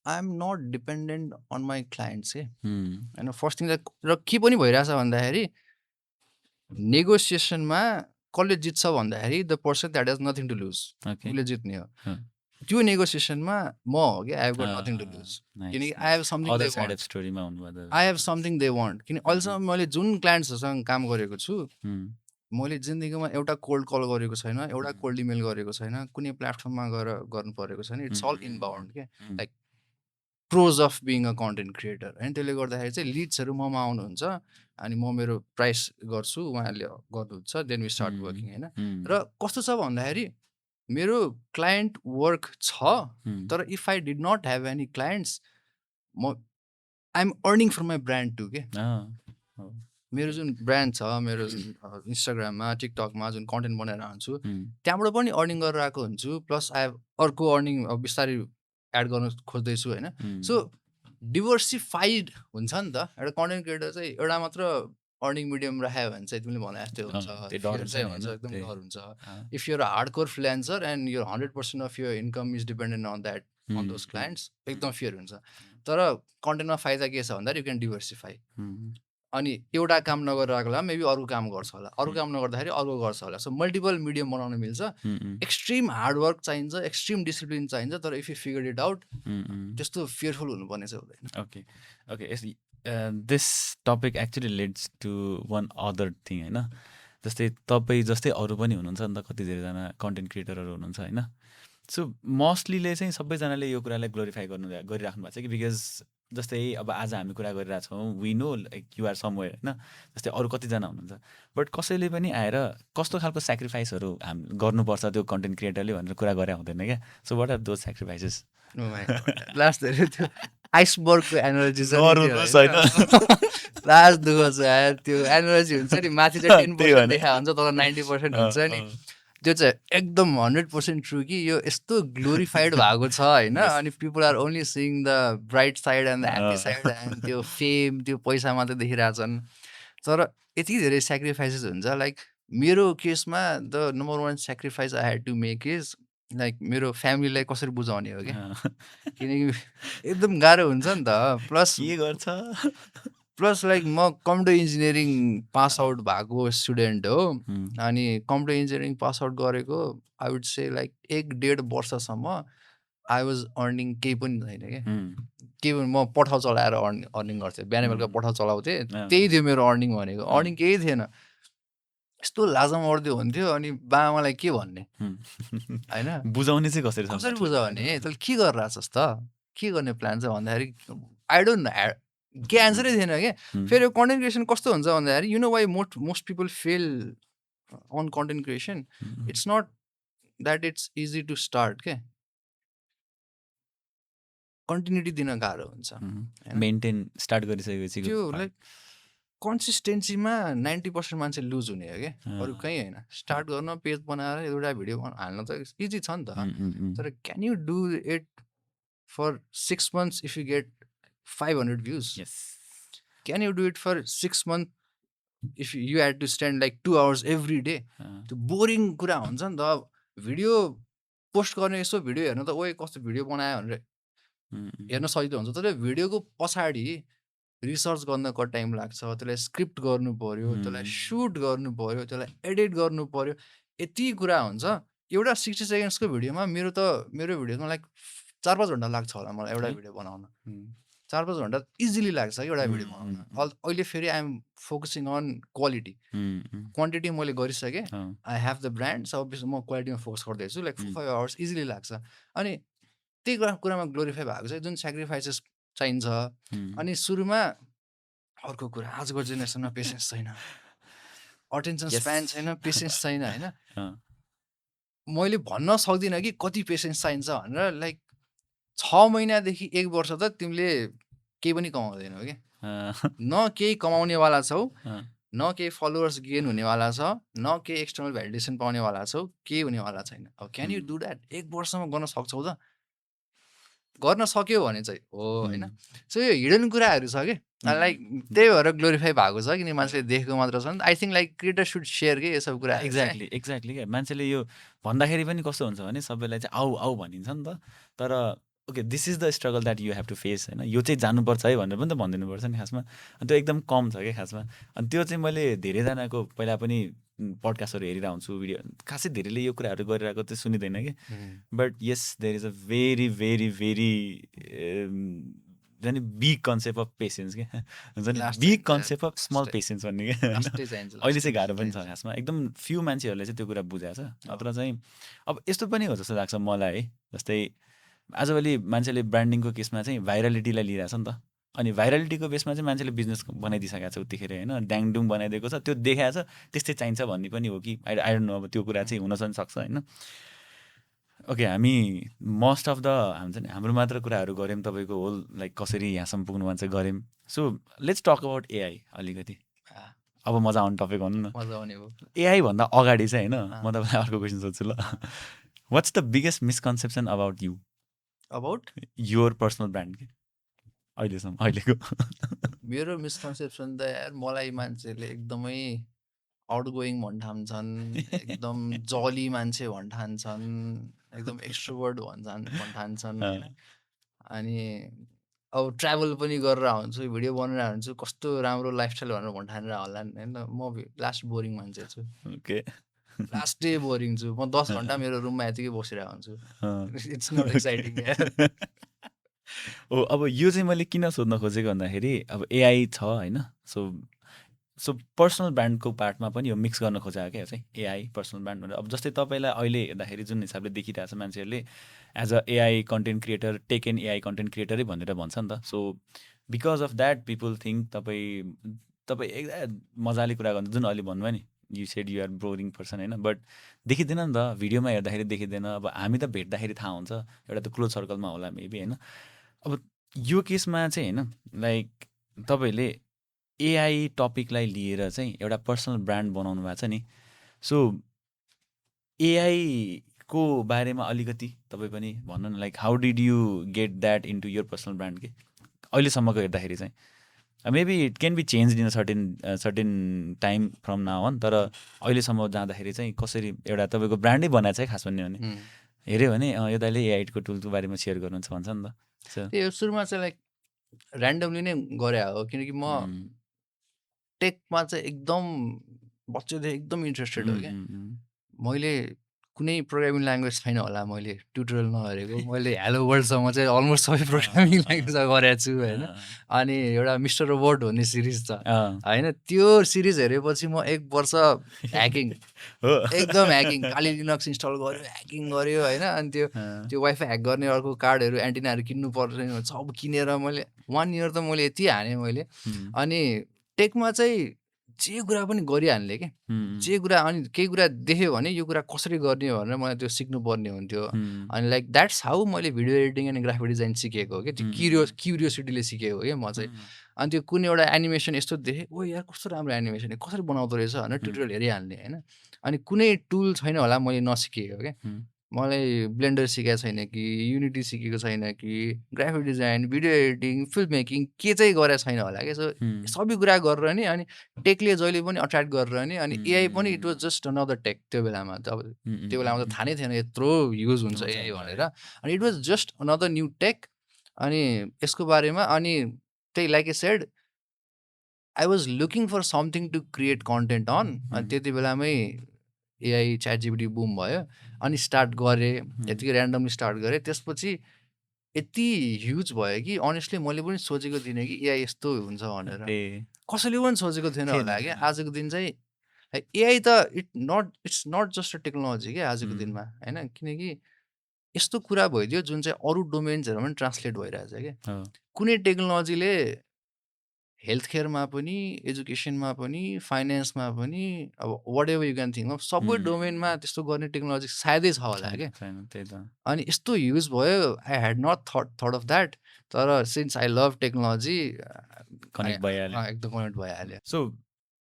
I am not dependent on my clients के होइन फर्स्ट थिङ चाहिँ र के पनि भइरहेछ भन्दाखेरि नेगोसिएसनमा कसले जित्छ भन्दाखेरि the person that has nothing to lose उसले जित्ने हो त्यो नेगोसिएसनमा म हो कि I have got nothing to lose किनकि I have something they want किन अहिलेसम्म मैले जुन क्लाइन्ट्सहरूसँग काम गरेको छु मैले जिन्दगीमा एउटा कोल्ड कल गरेको छैन एउटा कोल्ड इमेल गरेको छैन कुनै प्लेटफर्ममा गएर गर्नु परेको छैन इट्स अल इनबाउन्ड के like pros of being a content creator होइन त्यसले गर्दाखेरि चाहिँ लिड्सहरू ममा आउनुहुन्छ अनि म मेरो प्राइस गर्छु उहाँहरूले गर्नुहुन्छ देन वी स्टार्ट वर्किङ होइन र कस्तो छ भन्दाखेरि मेरो क्लाइन्ट वर्क छ तर if I did not have any clients म I am earning from my brand too के मेरो जुन ब्रान्ड छ मेरो जुन इन्स्टाग्राममा टिकटकमा जुन कन्टेन्ट बनाएर आउँछु त्यहाँबाट पनि अर्निङ गरेर आएको हुन्छु प्लस आई हेभ अर्को अर्निङ अब बिस्तारै एड गर्न खोज्दैछु होइन सो डिभर्सिफाइड हुन्छ नि त एउटा कन्टेन्ट क्रिएटर चाहिँ एउटा मात्र अर्निङ मिडियम राख्यो भने चाहिँ तिमीले भने जस्तै हुन्छ, त्यो डर fear हुन्छ चाहिँ नि हुन्छ, होइन एकदम त्यही डर हुन्छ. अँ, If you're a hardcore freelancer and your 100% of your income is dependent on that, on हुँ, those हुँ, clients, एकदम fear हुन्छ. तर कन्टेन्टमा फाइदा के छ भन्दा you can diversify. हुँ, अनि एउटा काम नगरेको होला मेबी अर्को काम गर्छ होला, अर्को काम नगर्दाखेरि अर्को गर्छ होला. सो मल्टिपल मिडियम बनाउन मिल्छ. हुँ, हुँ, एक्सट्रिम हार्डवर्क चाहिन्छ, एक्सट्रिम डिसिप्लिन चाहिन्छ, तर if you figure it out हुँ, हुँ. त्यस्तो फियरफुल हुनुपर्ने चाहिँ हुँदैन. Okay, okay. This topic actually leads to one other thing होइन जस्तै तपाईँ जस्तै अरू पनि हुनुहुन्छ नि त कति धेरैजना कन्टेन्ट क्रिएटरहरू हुनुहुन्छ होइन सो मोस्टलीले चाहिँ सबैजनाले यो कुरालाई ग्लोरिफाई गरिराख्नु भएको छ कि बिकज जस्तै अब आज हामी कुरा गरिरहेको छौँ we know like you are somewhere होइन जस्तै अरू कतिजना हुनुहुन्छ बट कसैले पनि आएर कस्तो खालको सेक्रिफाइसहरू गर्नुपर्छ त्यो कन्टेन्ट क्रिएटरले भनेर कुरा गरे हुँदैन क्या so what are those sacrifices last धेरै त्यो आइसबर्गको एनर्जी नरुनुहोस् होइन। लास्ट दुःख छ यार. त्यो एनर्जी हुन्छ नि माथि चाहिँ 10% देखा हुन्छ तर 90% हुन्छ नि. त्यो चाहिँ एकदम 100% ट्रु कि यो यस्तो ग्लोरिफाइड भएको छ होइन. अनि people are only seeing the bright side and the happy side and त्यो फेम त्यो पैसा मात्रै देखिरहेछन्. तर यति धेरै सेक्रिफाइसेस हुन्छ. लाइक मेरो केसमा the number 1 sacrifice I had to make is like मेरो फ्यामिलीलाई कसरी बुझाउने हो क्या. किनकि एकदम गाह्रो हुन्छ नि त. के गर्छ प्लस लाइक म कम्प्युटर इन्जिनियरिङ पास आउट भएको स्टुडेन्ट हो. अनि कम्प्युटर इन्जिनियरिङ पास आउट गरेको आई वुड से लाइक 1-1.5 वर्षसम्म आई वाज अर्निङ केही पनि छैन क्या. केही पनि म पठाउ चलाएर अर्निङ गर्थेँ. बिहान बेलुका पठाउ चलाउँथेँ. त्यही थियो मेरो अर्निङ भनेको. अर्निङ केही थिएन. यस्तो लाजमर्दो हुन्थ्यो. अनि बाबालाई के भन्ने होइन बुझाउने चाहिँ कसरी बुझाउने तैँले के गरिरहेछस् त के गर्ने प्लान छ भन्दाखेरि आई डोन्ट नो के एन्सरै थिएन क्या. फेरि यो कन्टेन्ट क्रिएसन कस्तो हुन्छ भन्दाखेरि you know why most people fail on content creation. It's not that it's easy to start के. कन्टिन्युटी दिन गाह्रो हुन्छ. मेन्टेन स्टार्ट गरिसकेपछि त्यो लाइक कन्सिस्टेन्सीमा 90% मान्छे लुज हुने हो क्या. अरू कहीँ होइन. स्टार्ट गर्न पेज बनाएर एउटा भिडियो हाल्न त इजी छ नि त. तर can you do it for 6 months if you get 500 views? Yes. Can you do it for 6 months if you had to spend like 2 hours every day? त्यो बोरिङ कुरा हुन्छ नि त. भिडियो पोस्ट गर्ने यसो भिडियो हेर्नु त ओए कस्तो भिडियो बनायो भनेर हेर्न सजिलो हुन्छ. तर भिडियोको पछाडि रिसर्च गर्न कति टाइम लाग्छ. त्यसलाई स्क्रिप्ट गर्नु पऱ्यो, त्यसलाई सुट गर्नु पऱ्यो, त्यसलाई एडिट गर्नु पऱ्यो. यति कुरा हुन्छ. एउटा 60 secondsको भिडियोमा मेरो भिडियोमा लाइक 4-5 घन्टा लाग्छ होला मलाई एउटा भिडियो बनाउन. 4-5 घन्टा इजिली लाग्छ कि एउटा भिडियो बनाउन. अहिले फेरि I am focusing on quality. Quantity मैले गरिसकेँ. I have the brand. So म क्वालिटीमा फोकस गर्दैछु. लाइक 4-5 hours इजिली लाग्छ. अनि त्यही कुरामा ग्लोरिफाई भएको छ जुन सेक्रिफाइसेस चाहिन्छ. अनि सुरुमा अर्को कुरा आजको जेनेरेसनमा पेसेन्स छैन, अटेन्सन स्प्यान छैन, पेसेन्स छैन होइन. मैले भन्न सक्दिनँ कि कति पेसेन्स चाहिन्छ भनेर. लाइक 6 महिनादेखि 1 वर्ष त तिमीले केही पनि कमाउँदैनौ कि. न केही कमाउनेवाला छौ, न केही फलोवर्स गेन हुनेवाला छ, न केही एक्सटर्नल भ्यालिडेसन पाउनेवाला छौ, केही हुनेवाला छैन. अब क्यान यु डु द्याट? 1 वर्षमा गर्न सक्छौ त? गर्न सक्यो भने चाहिँ हो होइन. सो यो हिडन कुराहरू छ कि. लाइक त्यही भएर ग्लोरिफाई भएको छ किन मान्छेले देखेको मात्र छ नि. I think like creator should share के यो सब कुरा. एक्ज्याक्टली क्या. मान्छेले यो भन्दाखेरि पनि कस्तो हुन्छ भने सबैलाई चाहिँ आऊ आऊ भनिन्छ नि त. तर okay this is the struggle that you have to face होइन. यो चाहिँ जानुपर्छ है भनेर पनि त भनिदिनुपर्छ नि खासमा. अनि त्यो एकदम कम छ क्या खासमा. अनि त्यो चाहिँ मैले धेरैजनाको पहिला पनि पडकास्टहरू हेरिरहेको हुन्छु भिडियो. खासै धेरैले यो कुराहरू गरिरहेको चाहिँ सुनिँदैन कि. But yes there is a very very very जाने बिग कन्सेप्ट अफ पेसेन्स क्या. हुन्छ नि big concept of small patience भन्ने क्या. अहिले चाहिँ गाह्रो पनि छ खासमा. एकदम फ्यु मान्छेहरूले चाहिँ त्यो कुरा बुझाएको छ. नत्र चाहिँ अब यस्तो पनि हो जस्तो लाग्छ मलाई है. जस्तै आजभोलि मान्छेले ब्रान्डिङको केसमा चाहिँ भाइरालिटीलाई लिइरहेछ नि त. अनि भाइरालिटीको बेसमा चाहिँ मान्छेले बिजनेस बनाइदिइसकेको छ उतिखेर होइन. ड्याङडुङ बनाइदिएको छ. त्यो देखाएको छ त्यस्तै चाहिन्छ भन्ने पनि हो कि आई डोन्ट नो. अब त्यो कुरा चाहिँ हुन पनि सक्छ होइन. ओके हामी मोस्ट अफ द हाम्रो मात्र कुराहरू गऱ्यौँ. तपाईँको होल लाइक कसरी यहाँसम्म पुग्नु भन्छ गऱ्यौँ. So let's talk about AI अलिकति. अब मजा आउने टपिक भन्नु न. एआई भन्दा अगाडि चाहिँ होइन म तपाईँलाई अर्को क्वेसन सोध्छु ल. What's the biggest misconception about you? About your personal brand? अहिलेसम्म अहिलेको? मेरो मिसकन्सेप्सन त यार मलाई मान्छेले एकदमै आउटगोइङ भन्ठान्छन्, एकदम जली मान्छे भन्ठान्छन्, एकदम एक्स्ट्रोभर्ट भन्ठान्छन् अँ, होइन। अनि अब ट्राभल पनि गरेर हुन्छु, भिडियो बनाएर हुन्छु, कस्तो राम्रो लाइफस्टाइल भनेर भन्ठानेर होलान् होइन। म लास्ट बोरिङ मान्छे छु, ओके। लास्ट डे बोरिङ छु। म 10 घन्टा मेरो रुममा यतिकै बसिरहेको हुन्छु। इट्स नट एक्साइटिङ यार। ओ अब यो चाहिँ मैले किन सोध्न खोजेको भन्दाखेरि अब एआई छ होइन, सो सो पर्सनल ब्रान्डको पार्टमा पनि यो मिक्स गर्न खोजेको क्या चाहिँ एआई पर्सनल ब्रान्ड भनेर। अब जस्तै तपाईँलाई अहिले हेर्दाखेरि जुन हिसाबले देखिरहेको छ मान्छेहरूले as a AI content creator, take an AI content क्रिएटरै भनेर भन्छ नि त। So because of that people think तपाईँ एकदम मजाले कुरा गर्नु, जुन अहिले भन्नुभयो नि you said you are boring person होइन, बट देखिँदैन नि त भिडियोमा हेर्दाखेरि देखिँदैन। अब हामी त भेट्दाखेरि थाहा हुन्छ, एउटा त क्लोज सर्कलमा होला मेबी होइन। अब यो केसमा चाहिँ होइन लाइक तपाईँले एआई टपिकलाई लिएर चाहिँ एउटा पर्सनल ब्रान्ड बनाउनु भएको छ नि, सो एआईको बारेमा अलिकति तपाईँ पनि भन्नु न, like how did you get that into your personal brand के अहिलेसम्मको हेर्दाखेरि चाहिँ। Maybe it can be change in certain time from now on, तर अहिलेसम्म जाँदाखेरि चाहिँ कसरी एउटा तपाईँको ब्रान्डै बनाएको छ है खास भन्ने हो भने। हेऱ्यो भने यो दाइले एआईको टुलको बारेमा सेयर गर्नुहुन्छ भन्छ नि त। त्यो सुरुमा चाहिँ लाइक ऱ्यान्डमली नै गरे हो, किनकि म टेकमा चाहिँ एकदम बच्चोदेखि एकदम इन्ट्रेस्टेड हो क्या। मैले कुनै प्रोग्रामिङ ल्याङ्ग्वेज छैन होला मैले ट्युटोरियल नहेरेको, मैले हेलो वर्ल्डसम्म चाहिँ अलमोस्ट सबै प्रोग्रामिङ ल्याङ्ग्वेज गरेको छु होइन। अनि एउटा मिस्टर रोबोट भन्ने सिरिज छ होइन, त्यो सिरिज हेरेपछि म 1 वर्ष ह्याकिङ, एकदम ह्याकिङ, काली लिनक्स इन्स्टल गर्यो, ह्याकिङ गर्यो होइन। अनि त्यो वाइफाई ह्याक गर्ने अर्को कार्डहरू एन्टिनाहरू किन्नु पर्ने सब किनेर मैले 1 इयर त मैले यति हाने मैले। अनि टेकमा चाहिँ जे कुरा पनि गरिहाल्ने कि जे कुरा, अनि केही कुरा देख्यो भने यो कुरा कसरी गर्ने भनेर मलाई त्यो सिक्नुपर्ने हुन्थ्यो। अनि लाइक द्याट्स हाउ मैले video editing and graphic design सिकेको हो कि, त्यो क्युरियोसिटीले सिकेको कि म चाहिँ। अनि त्यो कुनै एउटा एनिमेसन यस्तो देखेँ, ओ यार कस्तो राम्रो एनिमेसन, कसरी बनाउँदो रहेछ भनेर ट्युटोरियल हेरिहाल्ने होइन। अनि कुनै टुल छैन होला मैले नसिकेको क्या, मलाई ब्लेन्डर सिकेको छैन कि, युनिटी सिकेको छैन कि, graphic design, video editing, film making के चाहिँ गरेको छैन होला क्या। सो सबै कुरा गरेर नि, अनि टेकले जहिले पनि अट्र्याक्ट गरेर नि, अनि एआई पनि it was just another tech त्यो बेलामा त। अब त्यो बेलामा त थाहा नै थिएन यत्रो युज हुन्छ एआई भनेर। अनि it was just another new tech. अनि यसको बारेमा अनि त्यही like I said I was looking for something to create content on. अनि त्यति बेलामै एआई च्याट जिपिटी बुम भयो, अनि स्टार्ट गरेँ, यतिकै ऱ्यान्डमली स्टार्ट गरेँ। त्यसपछि यति ह्युज भयो कि अनेस्टली मैले पनि सोचेको थिइनँ कि एआई यस्तो हुन्छ भनेर, कसैले पनि सोचेको थिएन होला क्या। आजको दिन चाहिँ एआई त it's not just a technology क्या आजको दिनमा होइन, किनकि यस्तो कुरा भइदियो जुन चाहिँ अरू डोमेन्सहरूमा पनि ट्रान्सलेट भइरहेछ क्या। कुनै टेक्नोलोजीले हेल्थ केयरमा पनि, एजुकेसनमा पनि, फाइनेन्समा पनि, अब what ever you can think of, सबै डोमेनमा त्यस्तो गर्ने टेक्नोलोजी सायदै छ होला क्या। अनि यस्तो युज भयो, I had not thought of that. तर since I love technology connect भइहाल्यो, एकदम कनेक्ट भइहाल्यो। सो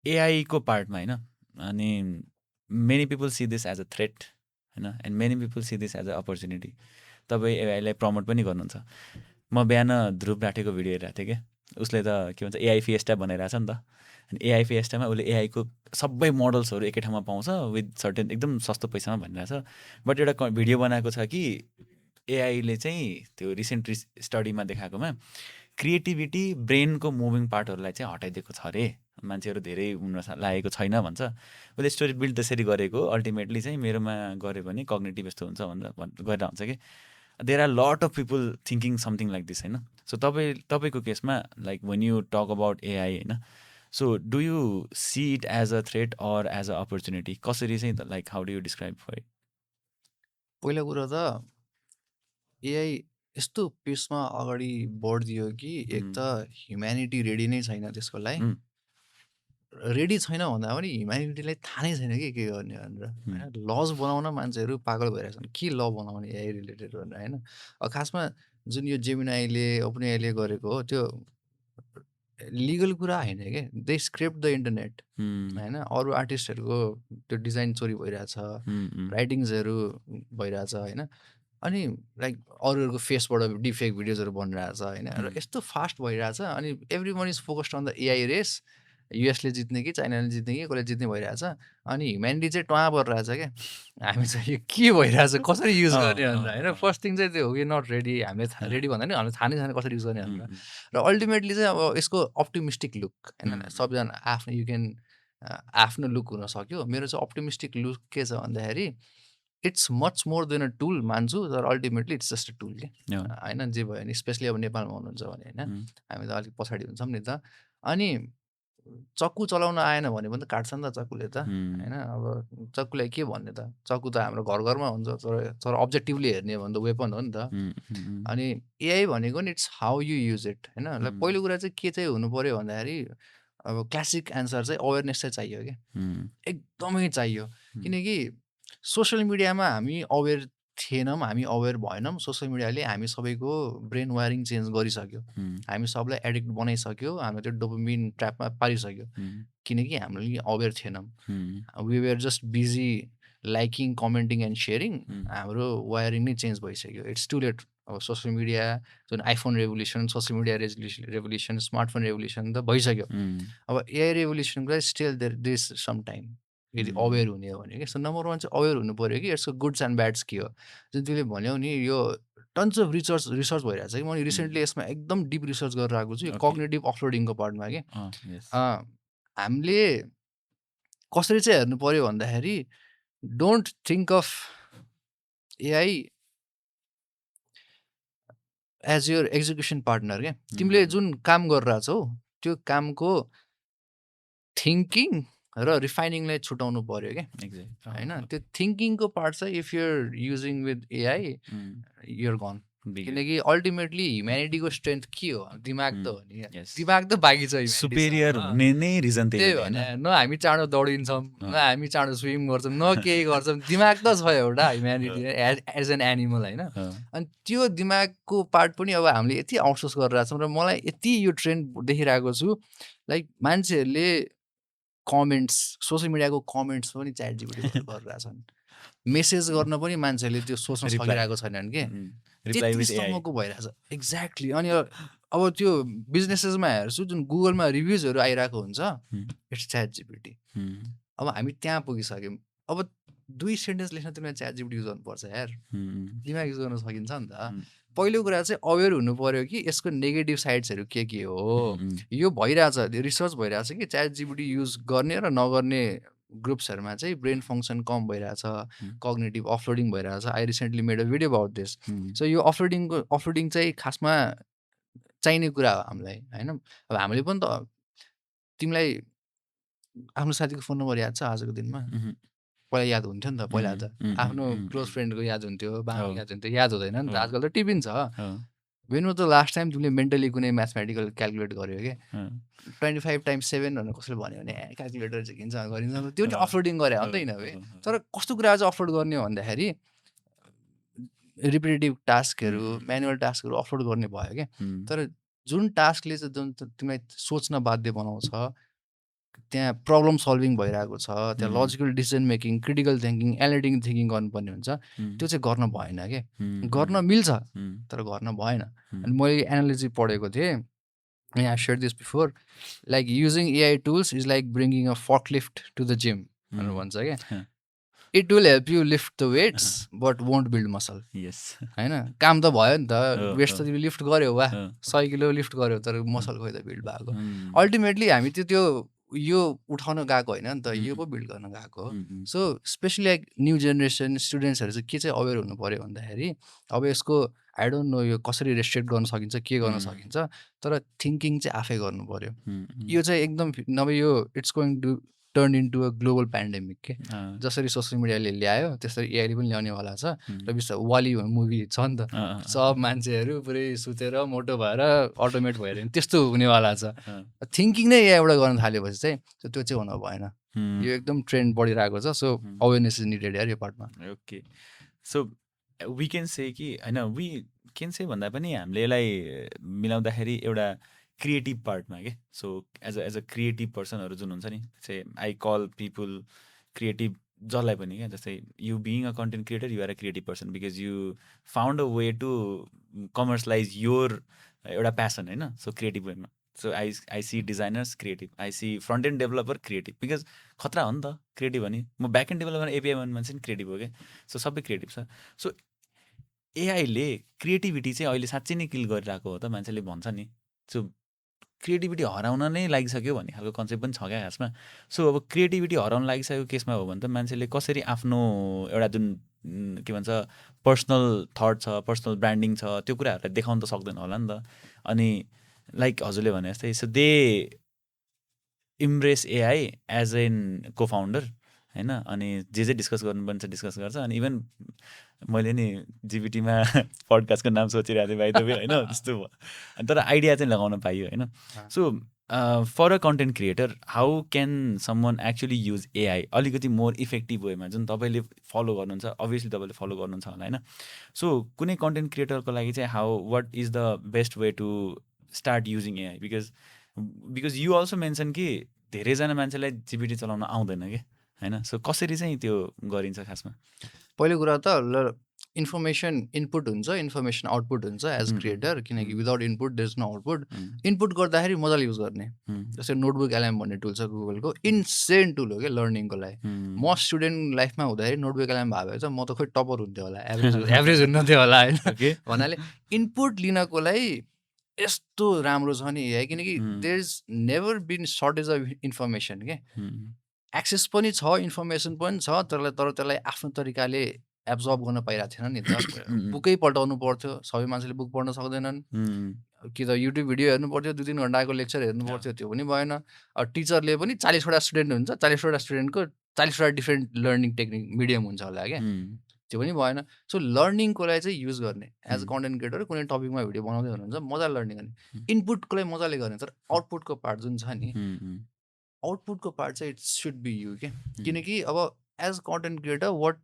एआईको पार्टमा होइन, अनि many people see this as a threat होइन, and many people see this as a opportunity. तपाईँ एआईलाई प्रमोट पनि गर्नुहुन्छ। म बिहान ध्रुव राठेको भिडियो हेरिरहेको थिएँ क्या, उसले त के भन्छ एआई फिएस्टा बनाइरहेछ नि त। अनि एआई फिएस्टामा उसले एआईको सबै मोडल्सहरू एकै ठाउँमा पाउँछ विथ सर्टेन एकदम सस्तो पैसामा भनिरहेछ। बट एउटा भिडियो बनाएको छ कि एआईले चाहिँ त्यो रिसेन्ट स्टडीमा देखाएकोमा क्रिएटिभिटी ब्रेनको मुभिङ पार्टहरूलाई चाहिँ हटाइदिएको छ अरे, मान्छेहरू धेरै उम्र लागेको छैन भन्छ। उसले स्टोरी बिल्ड त्यसरी गरेको, अल्टिमेटली चाहिँ मेरोमा गऱ्यो भने कग्नेटिभ यस्तो हुन्छ भनेर गरेर हुन्छ कि। There are lot of people thinking something like this होइन। सो तपाईँको केसमा like when you talk about AI होइन, so do you see it as a threat or as a opportunity, कसरी चाहिँ like how do you describe for it? पहिलो कुरो त AI यस्तो पेसमा अगाडि बढिदियो कि एक त ह्युम्यानिटी रेडी नै छैन त्यसको लागि। रेडी छैन भन्दा पनि ह्युम्यानिटीलाई थाहा नै छैन कि के गर्ने भनेर होइन। लज बनाउन मान्छेहरू पागल भइरहेछन्, के ल बनाउने एआई रिलेटेड भनेर होइन। खासमा जुन यो जेमिनाईले ओपन एआईले गरेको हो त्यो लिगल कुरा होइन क्या, दे स्क्रिप्ट द इन्टरनेट होइन। अरू आर्टिस्टहरूको त्यो डिजाइन चोरी भइरहेछ, राइटिङ्सहरू भइरहेछ होइन। अनि लाइक अरूहरूको फेसबाट डिफेक्ट भिडियोजहरू बनिरहेछ होइन र उम्, यस्तो फास्ट भइरहेछ अनि every one is focused on the AI race युएसले जित्ने कि चाइनाले जित्ने कि कसले जित्ने भइरहेछ अनि ह्युम्यानिटी चाहिँ टुवा परिरहेछ क्या हामी चाहिँ यो के भइरहेछ कसरी युज गर्ने भनेर होइन फर्स्ट थिङ चाहिँ त्यो वी नट रेडी हामीले रेडी भन्दा नि हामीले थाहा नै छैन कसरी युज गर्ने भनेर र अल्टिमेटली चाहिँ अब यसको अप्टिमिस्टिक लुक होइन सबैजना आफ्नो यु क्यान आफ्नो लुक हुन सक्यो मेरो चाहिँ अप्टिमिस्टिक लुक के छ भन्दाखेरि it's much more than a tool मान्छु तर ultimately it's just a tool के होइन जे भयो भने स्पेसली अब नेपालमा हुनुहुन्छ भने होइन हामी त अलिक पछाडि हुन्छौँ नि त अनि चक्कु चलाउन आएन भने पनि त काट्छ नि त चक्कुले त होइन अब चक्कुलाई के भन्ने त चक्कु त हाम्रो घर घरमा हुन्छ तर अब्जेक्टिभली हेर्ने हो भने त वेपन हो नि त अनि एआई भनेको नि it's how you use it होइन पहिलो कुरा चाहिँ के चाहिँ हुनु पऱ्यो भन्दाखेरि अब क्लासिक एन्सर चाहिँ अवेरनेस चाहिँ चाहियो क्या एकदमै चाहियो किनकि सोसियल मिडियामा हामी अवेर थिएनौँ हामी अवेर भएनौँ सोसियल मिडियाले हामी सबैको ब्रेन वायरिङ चेन्ज गरिसक्यो हामी सबलाई एडिक्ट बनाइसक्यो हामी त्यो डोपामिन ट्र्यापमा पारिसक्यो किनकि हामीले अवेर थिएनौँ we were just busy liking commenting and sharing हाम्रो वायरिङ नै चेन्ज भइसक्यो इट्स टु लेट अब सोसियल मिडिया जुन iPhone revolution social media revolution smartphone revolution त भइसक्यो अब एआई रेभोल्युसनको still there is some time यदि अवेर हुने हो भने कि सो नम्बर 1 चाहिँ अवेर हुनु पऱ्यो कि यसको गुड्स एन्ड ब्याड्स के हो जुन तिमीले भन्यौ नि यो टन्स अफ रिसर्च भइरहेको छ कि मैले रिसेन्टली यसमा एकदम डिप रिसर्च गरेर आएको छु यो कग्नेटिभ अफलोडिङको पार्टमा कि हामीले कसरी चाहिँ हेर्नु पऱ्यो भन्दाखेरि don't think of AI as your execution partner क्या तिमीले जुन काम गरिरहेछौ त्यो कामको थिङ्किङ र रिफाइनिङलाई छुटाउनु पऱ्यो क्या होइन त्यो थिङ्किङको पार्ट चाहिँ if you're using with AI you're gone किनकि अल्टिमेटली ह्युम्यानिटीको स्ट्रेन्थ के हो दिमाग त हो नि दिमाग त बाँकी छ सुपेरियर हुने नै रिजन त्यही हो न हामी चाँडो दौडिन्छौँ न हामी चाँडो स्विम गर्छौँ न केही गर्छौँ दिमाग त छ एउटा ह्युम्यानिटी एज एन एनिमल होइन अनि त्यो दिमागको पार्ट पनि अब हामीले यति आउटसोर्स गरिरहेछौँ र मलाई यति यो ट्रेन्ड देखिरहेको छु लाइक मान्छेहरूले कमेन्ट्स सोसियल मिडियाको कमेन्ट्स पनि च्याट जिपिटी गरिरहेछन् मेसेज गर्न पनि मान्छेहरूले त्यो सोच्न सकिरहेको छैनन् कि त्यतिसम्मको भइरहेछ एक्ज्याक्टली अनि अब त्यो बिजनेसेसमा हेर्छु जुन गुगलमा रिभ्युजहरू आइरहेको हुन्छ इट्स च्याट जिपिटी अब हामी त्यहाँ पुगिसक्यौँ अब 2 सेन्टेन्स लेख्न तिमीलाई च्याट जिपिटी युज गर्नुपर्छ यार दिमाग युज गर्न सकिन्छ नि त पहिलो कुरा चाहिँ अवेर हुनु पऱ्यो कि यसको नेगेटिभ साइड्सहरू के हो यो भइरहेछ रिसर्च भइरहेछ कि च्याट जिपिटी युज गर्ने र नगर्ने ग्रुप्सहरूमा चाहिँ ब्रेन फङ्सन कम भइरहेछ कग्नेटिभ अफलोडिङ भइरहेछ I recently made a video about this so यो अफलोडिङ चाहिँ खासमा चाहिने कुरा हो हामीलाई होइन अब हामीले पनि त तिमीलाई आफ्नो साथीको फोन नम्बर याद छ आजको दिनमा पहिला याद हुन्थ्यो नि त पहिला त आफ्नो क्लोज फ्रेन्डको याद हुन्थ्यो बाबाको याद हुन्थ्यो याद हुँदैन नि त आजकल त टिपिन्छ when was the last time तिमीले मेन्टली कुनै म्याथमेटिकल क्यालकुलेट गर्यो क्या 25 × 7 भनेर कसैले भन्यो भने क्यालकुलेटर चाहिँ किन्छ गरिन्छ त्यो चाहिँ अफलोडिङ गरे हो नि त यिनीहरू तर कस्तो कुरा चाहिँ अफलोड गर्ने हो भन्दाखेरि रिपिटेटिभ टास्कहरू म्यानुअल टास्कहरू अफलोड गर्ने भयो क्या तर जुन टास्कले चाहिँ जुन तिमीलाई सोच्न बाध्य बनाउँछ त्यहाँ प्रब्लम सल्भिङ भइरहेको छ त्यहाँ logical decision making critical thinking analytical thinking गर्नुपर्ने हुन्छ त्यो चाहिँ गर्न भएन क्या गर्न मिल्छ तर गर्न भएन अनि मैले एनालोजी पढेको थिएँ I share this before like using AI tools is like bringing a forklift to the gym भनेर भन्छ क्या it will help you lift the weights but won't build muscle होइन काम त भयो नि त वेट्स त तिमीले लिफ्ट गऱ्यो वा 100 किलो लिफ्ट गऱ्यो तर मसल खोइ त बिल्ड भएको अल्टिमेटली हामी त्यो यो उठाउन गएको होइन नि त यो पो बिल्ड गर्न गएको हो so specially like new generation स्टुडेन्ट्सहरू चाहिँ के चाहिँ अवेर हुनु पऱ्यो भन्दाखेरि अब यसको आई डोन्ट नो यो कसरी रेस्ट्रिक्ट गर्न सकिन्छ के गर्न सकिन्छ तर थिङ्किङ चाहिँ आफै गर्नु पऱ्यो यो चाहिँ एकदम नभए यो it's going to turn into a global pandemic के जसरी सोसियल मिडियाले ल्यायो त्यसरी एआईले पनि ल्याउनेवाला छ र बिस्तारै वाली मुभी छ नि त सब मान्छेहरू पुरै सुतेर मोटो भएर अटोमेट भएर त्यस्तो हुनेवाला छ थिङ्किङ नै एआईबाट गर्न थालेपछि चाहिँ त्यो चाहिँ हुन भएन यो एकदम ट्रेन्ड बढिरहेको छ सो अवेरनेस इज निडेड यार यो पार्टमा ओके सो वी क्यान से कि होइन वी क्यान से भन्दा पनि हामीले यसलाई मिलाउँदाखेरि एउटा क्रिएटिभ पार्टमा के सो एज अ क्रिएटिभ पर्सनहरू जुन हुन्छ नि say I call people creative जसलाई पनि क्या जस्तै you being a content creator you are a creative person because you found a way to commercialize your एउटा प्यासन होइन सो क्रिएटिभ वेमा so I see designers creative I see front end developer creative because खतरा हो नि त creative भने म back and developer API भन्ने मान्छे नि क्रिएटिभ हो क्या सो सबै क्रिएटिभ छ सो एआईले क्रिएटिभिटी चाहिँ अहिले साँच्चै नै किल गरिरहेको हो त मान्छेले भन्छ नि सो क्रिएटिभिटी हराउन नै लागिसक्यो भन्ने खालको कन्सेप्ट पनि छ क्या खासमा सो अब क्रिएटिभिटी हराउन लागिसकेको केसमा हो भने त मान्छेले कसरी आफ्नो एउटा जुन के भन्छ पर्सनल थट छ पर्सनल ब्रान्डिङ छ त्यो कुराहरूलाई देखाउन त सक्दैन होला नि त अनि लाइक हजुरले भने जस्तै so they embrace AI as an cofounder होइन अनि जे डिस्कस गर्नुपर्ने छ डिस्कस गर्छ अनि इभन मैले नि जिबिटीमा पडकास्टको नाम सोचिरहेको थिएँ भाइ तपाईँ होइन त्यस्तो भयो अनि तर आइडिया चाहिँ लगाउन पाइयो होइन so for a content creator how can someone actually use AI अलिकति मोर इफेक्टिभ वेमा जुन तपाईँले फलो गर्नुहुन्छ अभियसली तपाईँले फलो गर्नुहुन्छ होला होइन सो कुनै कन्टेन्ट क्रिएटरको लागि चाहिँ how what is the best way to start using AI because you also mention कि धेरैजना मान्छेलाई जिबिटी चलाउन आउँदैन कि होइन सो कसरी चाहिँ त्यो गरिन्छ खासमा पहिलो कुरा त इन्फर्मेसन इनपुट हुन्छ इन्फर्मेसन आउटपुट हुन्छ एज क्रिएटर किनकि without input there is no output input गर्दाखेरि मजाले युज गर्ने जस्तै नोटबुक एलएम भन्ने टुल छ गुगलको इन्सेन टुल हो क्या लर्निङको लागि म स्टुडेन्ट लाइफमा हुँदाखेरि नोटबुक एलएम भएको भए चाहिँ म त खोइ टपर हुन्थ्यो होला एभरेज हुन्थ्यो होला होइन भन्नाले इनपुट लिनको लागि यस्तो राम्रो छ नि किनकि there is never been shortage of information के एक्सेस पनि छ इन्फर्मेसन पनि छ तर त्यसलाई आफ्नो तरिकाले एब्जर्ब गर्न पाइरहेको थिएन नि त बुकै पल्टाउनु पर्थ्यो सबै मान्छेले बुक पढ्न सक्दैनन् कि त युट्युब भिडियो हेर्नु पर्थ्यो 2-3 घन्टाको लेक्चर हेर्नु पर्थ्यो त्यो पनि भएन टिचरले पनि 40वटा स्टुडेन्ट हुन्छ 40वटा स्टुडेन्टको 40वटा डिफ्रेन्ट लर्निङ टेक्निक मिडियम हुन्छ होला क्या त्यो पनि भएन सो लर्निङको लागि चाहिँ युज गर्ने एज अ कन्टेन्ट क्रिएटर कुनै टपिकमा भिडियो बनाउँदै हुनुहुन्छ मजाले लर्निङ गर्ने इनपुटको लागि मजाले गर्ने तर आउटपुटको पार्ट जुन छ नि आउटपुटको पार्ट चाहिँ इट सुड बी यु के किनकि अब एज कन्टेन्ट क्रिएटर वाट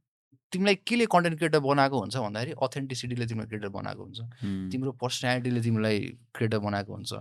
तिमीलाई केले कन्टेन्ट क्रिएटर बनाएको हुन्छ भन्दाखेरि अथेन्टिसिटीले तिमीलाई क्रिएटर बनाएको हुन्छ तिम्रो पर्सनालिटीले तिमीलाई क्रिएटर बनाएको हुन्छ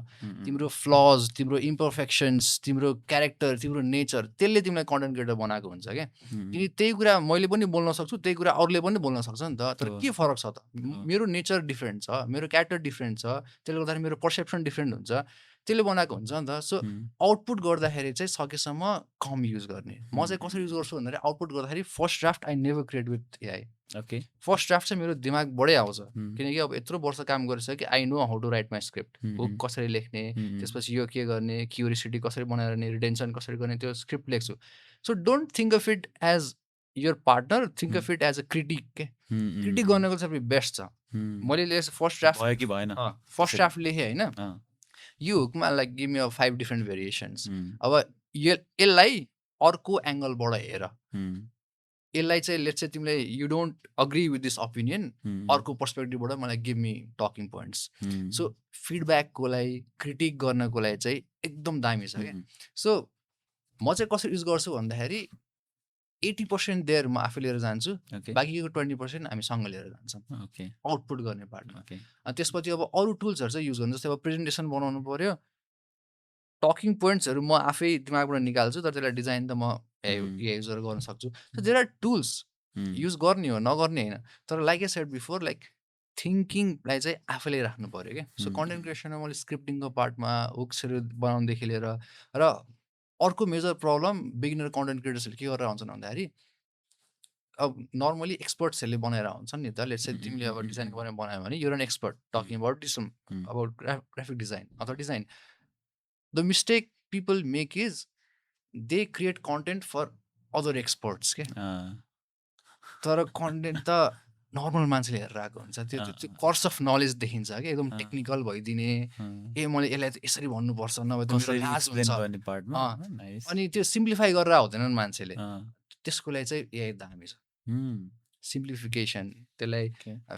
तिम्रो फ्लज तिम्रो इम्परफेक्सन्स तिम्रो क्यारेक्टर तिम्रो नेचर त्यसले तिमीलाई कन्टेन्ट क्रिएटर बनाएको हुन्छ क्या किनकि त्यही कुरा मैले पनि बोल्न सक्छु त्यही कुरा अरूले पनि बोल्न सक्छ नि त तर के फरक छ त मेरो नेचर डिफ्रेन्ट छ मेरो क्यारेक्टर डिफ्रेन्ट छ त्यसले गर्दाखेरि मेरो पर्सेप्सन डिफ्रेन्ट हुन्छ त्यसले बनाएको हुन्छ नि त सो आउटपुट गर्दाखेरि चाहिँ सकेसम्म कम युज गर्ने म चाहिँ कसरी युज गर्छु भन्दाखेरि आउटपुट गर्दाखेरि first draft I never create with AI okay first draft चाहिँ मेरो दिमागबाटै आउँछ किनकि अब यत्रो वर्ष काम गरिसक्यो I know how to write my script book कसरी लेख्ने त्यसपछि यो के गर्ने क्युरियोसिटी कसरी बनाएर रिटेन्सन कसरी गर्ने त्यो स्क्रिप्ट लेख्छु so don't think of it as your partner think of it as a critic के क्रिटिक गर्नको चाहिँ बेस्ट छ मैले फर्स्ट ड्राफ्ट भयो कि भएन फर्स्ट ड्राफ्ट लेखेँ होइन यो हुकमा like give me 5 different variations अब यसलाई अर्को एङ्गलबाट हेर यसलाई चाहिँ लेट्स चाहिँ तिमीले you don't agree with this opinion अर्को पर्सपेक्टिभबाट मलाई give me talking points so फिडब्याकको लागि क्रिटिक गर्नको लागि चाहिँ एकदम दामी छ क्या सो म चाहिँ कसरी युज गर्छु भन्दाखेरि 80% देयर म आफै लिएर जान्छु बाँकीको 20% हामी सँग लिएर जान्छौँ आउटपुट गर्ने पार्टमा अनि त्यसपछि अब अरू टुल्सहरू चाहिँ युज गर्नु जस्तै अब प्रेजेन्टेसन बनाउनु पऱ्यो टकिङ पोइन्ट्सहरू म आफै दिमागबाट निकाल्छु तर त्यसलाई डिजाइन त म युजहरू गर्न सक्छु so there are tools use गर्ने हो नगर्ने होइन तर like I said before like थिङ्किङलाई चाहिँ आफैले राख्नु पऱ्यो क्या सो कन्टेन्ट क्रिएसनमा मैले स्क्रिप्टिङको पार्टमा हुक्सहरू बनाउनुदेखि लिएर र अर्को मेजर प्रब्लम बिगिनर कन्टेन्ट क्रिएटर्सहरूले के गरेर हुन्छन् भन्दाखेरि अब नर्मली एक्सपर्ट्सहरूले बनाएर हुन्छन् नि त लेट्स से तिमीले अब डिजाइनको बारेमा बनायो भने you're an expert talking about about graphic design अथवा design the mistake people make is they create content for other experts के तर कन्टेन्ट त नर्मल मान्छेले हेरेर आएको हुन्छ त्यो कोर्स अफ नलेज देखिन्छ कि एकदम टेक्निकल भइदिने मैले यसलाई त यसरी भन्नुपर्छ नभए अनि त्यो सिम्प्लिफाई गरेर हुँदैनन् मान्छेले त्यसको लागि चाहिँ एआई दामी छ सिम्प्लिफिकेसन त्यसलाई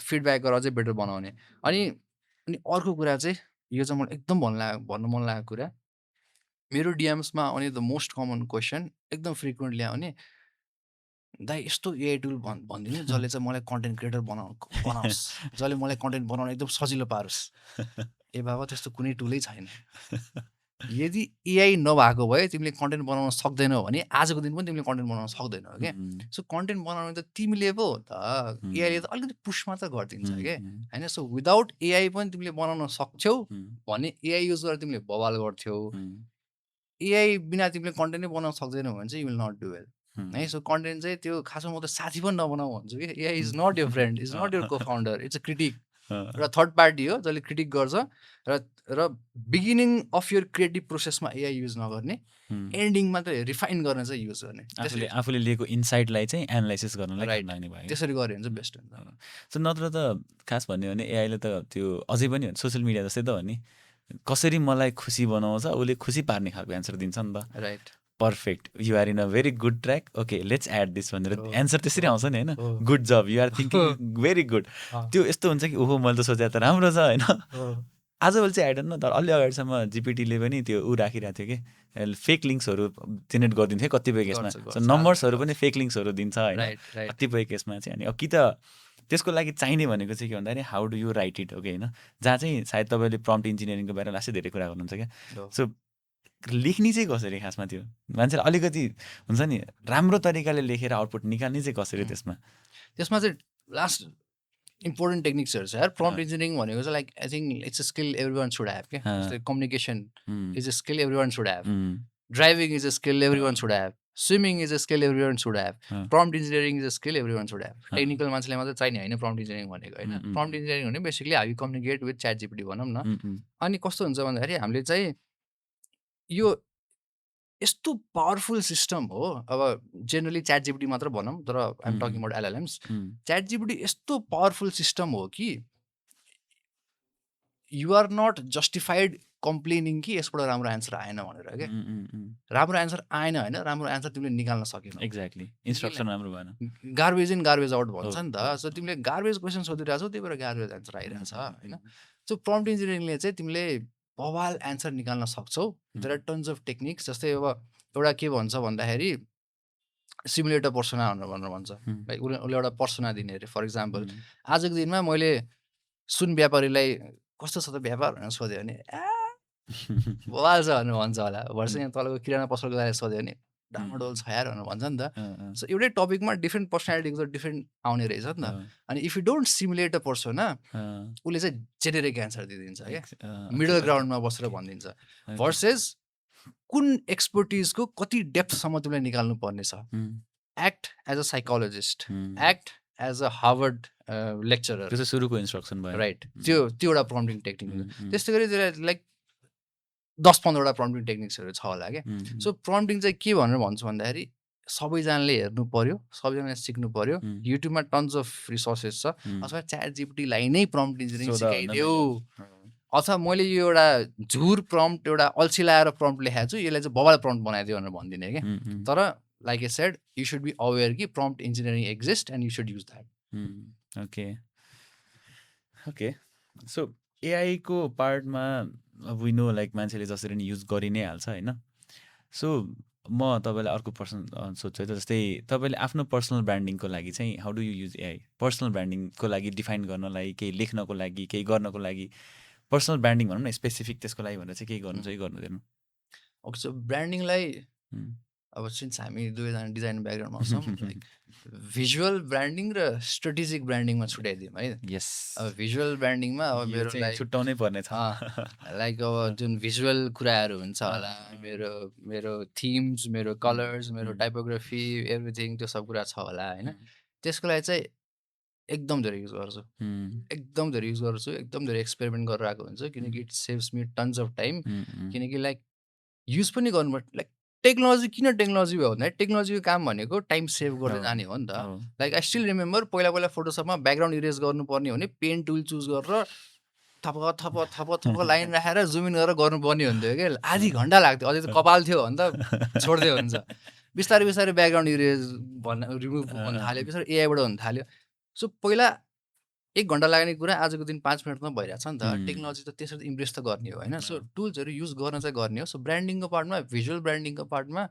फिडब्याक गरेर अझै बेटर बनाउने अनि अर्को कुरा चाहिँ यो चाहिँ मलाई एकदम भन्नु मन लागेको कुरा मेरो डिएम्समा आउने द मोस्ट कमन क्वेसन एकदम फ्रिक्वेन्टली आउने दाइ यस्तो एआई टुल भनिदिनु जसले चाहिँ मलाई कन्टेन्ट क्रिएटर बनाओस् जसले मलाई कन्टेन्ट बनाउन एकदम सजिलो पारोस् ए बाबा त्यस्तो कुनै टुलै छैन यदि एआई नभएको भए तिमीले कन्टेन्ट बनाउन सक्दैनौ भने आजको दिन पनि तिमीले कन्टेन्ट बनाउन सक्दैनौ क्या सो कन्टेन्ट बनाउनु त तिमीले पो हो त एआईले त अलिकति पुस मात्र गरिदिन्छ क्या होइन सो विदाउट एआई पनि तिमीले बनाउन सक्छौ भने एआई युज गरेर तिमीले बवाल गर्थ्यौ एआई बिना तिमीले कन्टेन्टै बनाउन सक्दैनौ भने चाहिँ you will not do well है सो कन्टेन्ट चाहिँ त्यो खासमा म त साथी पनि नबनाऊ भन्छु कि AI is not your friend is not your co founder it's a critic र थर्ड पार्टी हो जसले क्रिटिक गर्छ र बिगिनिङ अफ यर क्रिएटिभ प्रोसेसमा एआई युज नगर्ने एन्डिङमा त रिफाइन गर्न चाहिँ युज गर्ने आफूले लिएको इन्साइटलाई चाहिँ एनालाइसिस गर्नलाई राइट लाग्ने भयो त्यसरी गऱ्यो भने चाहिँ बेस्ट हुन्छ सो नत्र त खास भन्यो भने एआईले त त्यो अझै पनि सोसियल मिडिया जस्तै त हो नि कसरी मलाई खुसी बनाउँछ उसले खुसी पार्ने खालको एन्सर दिन्छ नि त right perfect you are in a very good track okay let's add this भनेर एन्सर त्यसरी आउँछ नि होइन गुड जब you are thinking very good त्यो यस्तो हुन्छ कि ओहो मैले त सोचे त राम्रो छ होइन आजभोलि चाहिँ आइडन न तर अलि अगाडिसम्म जिपिटीले पनि त्यो ऊ राखिरहेको थियो कि फेक लिङ्क्सहरू जेनेरेट गरिदिन्थ्यो कतिपय केसमा नम्बर्सहरू पनि फेक लिङ्क्सहरू दिन्छ होइन कतिपय केसमा चाहिँ अनि कि त त्यसको लागि चाहिने भनेको चाहिँ के भन्दाखेरि how do you right it okay होइन जहाँ चाहिँ सायद तपाईँले प्रम्प्ट इन्जिनियरिङको बारेमा लास्टै धेरै कुरा गर्नुहुन्छ क्या सो लेख्ने चाहिँ कसरी खासमा त्यो मान्छेले अलिकति हुन्छ नि राम्रो तरिकाले लेखेर आउटपुट निकाल्ने चाहिँ कसरी त्यसमा चाहिँ लास्ट इम्पोर्टेन्ट टेक्निक्सहरू छ यार प्रम्प्ट इन्जिनियरिङ भनेको चाहिँ like I think it's a skill everyone should have क्या communication is a skill everyone should have driving is a skill everyone should have swimming is a skill everyone should have prompt engineering is a skill everyone should have technical मान्छेले मात्रै चाहिने होइन prompt engineering भनेको होइन prompt engineering भने basically how you communicate with ChatGPT भनौँ न अनि कस्तो हुन्छ भन्दाखेरि हामीले चाहिँ यो यस्तो पावरफुल सिस्टम हो अब जेनरली च्याट जिपिटी मात्र भनौँ तर I'm talking about LLMs chat GPT यस्तो पावरफुल सिस्टम हो कि you are not justified complaining कि यसबाट राम्रो एन्सर आएन भनेर क्या राम्रो एन्सर आएन होइन राम्रो एन्सर तिमीले निकाल्न सकेन एक्ज्याक्टली इन्स्ट्रक्सन राम्रो भएन गार्बेज इन गार्बेज आउट भन्छ नि त सो तिमीले गार्बेज क्वेसन सोधिरहेको छौ त्यही भएर गार्बेज एन्सर आइरहेछ होइन सो प्रम्प्ट इन्जिनियरिङले चाहिँ तिमीले बवाल एन्सर निकाल्न सक्छौ there are tons of techniques जस्तै अब एउटा के भन्छ भन्दाखेरि सिमुलेटर पर्सोना भनेर भन्छ लाइक उसले एउटा पर्सोना दिने अरे फर इक्जाम्पल आजको दिनमा मैले सुन व्यापारीलाई कस्तो छ त व्यापार भनेर सोध्यो भने बवाल छ भनेर भन्छ होला भर्छ यहाँ तलको किराना पसलको लागि सोध्यो भने डामाडोल छ यार भनेर भन्छ नि त सो एउटै टपिकमा डिफ्रेन्ट पर्सनालिटीको त डिफ्रेन्ट आउने रहेछ नि त अनि if you don't simulate a persona उसले चाहिँ जेनेरिक एन्सर दिइदिन्छ क्या मिडल ग्राउन्डमा बसेर भनिदिन्छ भर्सेस कुन एक्सपर्टिजको कति डेप्थसम्म तिमीलाई निकाल्नु पर्ने छ act as a psychologist act as a Harvard lecturer त्यो चाहिँ सुरुको इन्स्ट्रक्सन भयो राइट त्यो एउटा प्रम्प्टिङ टेक्निक त्यस्तै गरी लाइक 10-15वटा प्रम्प्टिङ टेक्निक्सहरू छ होला क्या सो प्रम्प्टिङ चाहिँ के भनेर भन्छु भन्दाखेरि सबैजनाले हेर्नु पर्यो सबैजनाले सिक्नु पर्यो युट्युबमा टन्स अफ रिसोर्सेस छ अथवा च्याट जिपिटीलाई नै प्रम्प्ट इन्जिनियरिङ सिकाइदेऊ अथवा मैले यो एउटा झुर प्रम्प्ट एउटा अल्छी लाएर प्रम्प्ट लेखाएको छु यसलाई चाहिँ बवाल प्रम्प्ट बनाइदियो भनेर भनिदिने क्या तर like I said you should be aware कि prompt engineering exist and you should use that okay okay so एआईको पार्टमा वी नो लाइक मान्छेले जसरी नि युज गरि नै हाल्छ होइन सो म तपाईँलाई अर्को पर्सन सोध्छु है त जस्तै तपाईँले आफ्नो पर्सनल ब्रान्डिङको लागि चाहिँ how do you use AI personal ब्रान्डिङको लागि डिफाइन गर्नलाई केही लेख्नको लागि केही गर्नको लागि पर्सनल ब्रान्डिङ भनौँ न स्पेसिफिक त्यसको लागि भनेर चाहिँ केही गर्नु चाहिँ गर्नुहुँदैन ओके सो ब्रान्डिङलाई अब सिन्स हामी दुवैजना डिजाइन ब्याकग्राउन्डमा छौँ लाइक भिजुअल ब्रान्डिङ र स्ट्रेटेजिक ब्रान्डिङमा छुट्याइदिउँ है यस अब भिजुअल ब्रान्डिङमा अब मेरो छुट्याउनै पर्ने छ लाइक अब जुन भिजुअल कुराहरू हुन्छ होला मेरो थिम्स मेरो कलर्स मेरो टाइपोग्राफी एभ्रिथिङ त्यो सब कुरा छ होला होइन त्यसको लागि चाहिँ एकदम धेरै युज गर्छु एकदम धेरै युज गर्छु एकदम धेरै एक्सपेरिमेन्ट गरेर आएको हुन्छ किनकि it saves me tons of time किनकि लाइक युज पनि गर्नु लाइक टेक्नोलोजी किन टेक्नोलोजी भयो भन्दा टेक्नोलोजीको काम भनेको टाइम सेभ गर्दै जाने हो नि त लाइक आई स्टिल रिमेम्बर पहिला फोटोसपमा ब्याकग्राउन्ड इरेज गर्नुपर्ने हो भने पेन टुल चुज गरेर थप थप थप थप लाइन राखेर जुम इन गरेर गर्नुपर्ने हुन्थ्यो क्या आधी घन्टा लाग्थ्यो अझै त कपाल थियो भने त छोड्दै हुन्छ बिस्तारै बिस्तारै ब्याकग्राउन्ड इरेज रिमुभ हुन थाल्यो बिस्तारै एआईबाट हुन थाल्यो सो पहिला 1 घन्टा लाग्ने कुरा आजको दिन 5 मिनटमा भइरहेछ नि त टेक्नोलोजी त त्यसरी इम्प्रेस त गर्ने हो होइन सो टुल्सहरू युज गर्न चाहिँ गर्ने हो सो ब्रान्डिङको पार्टमा भिजुअल ब्रान्डिङको पार्टमा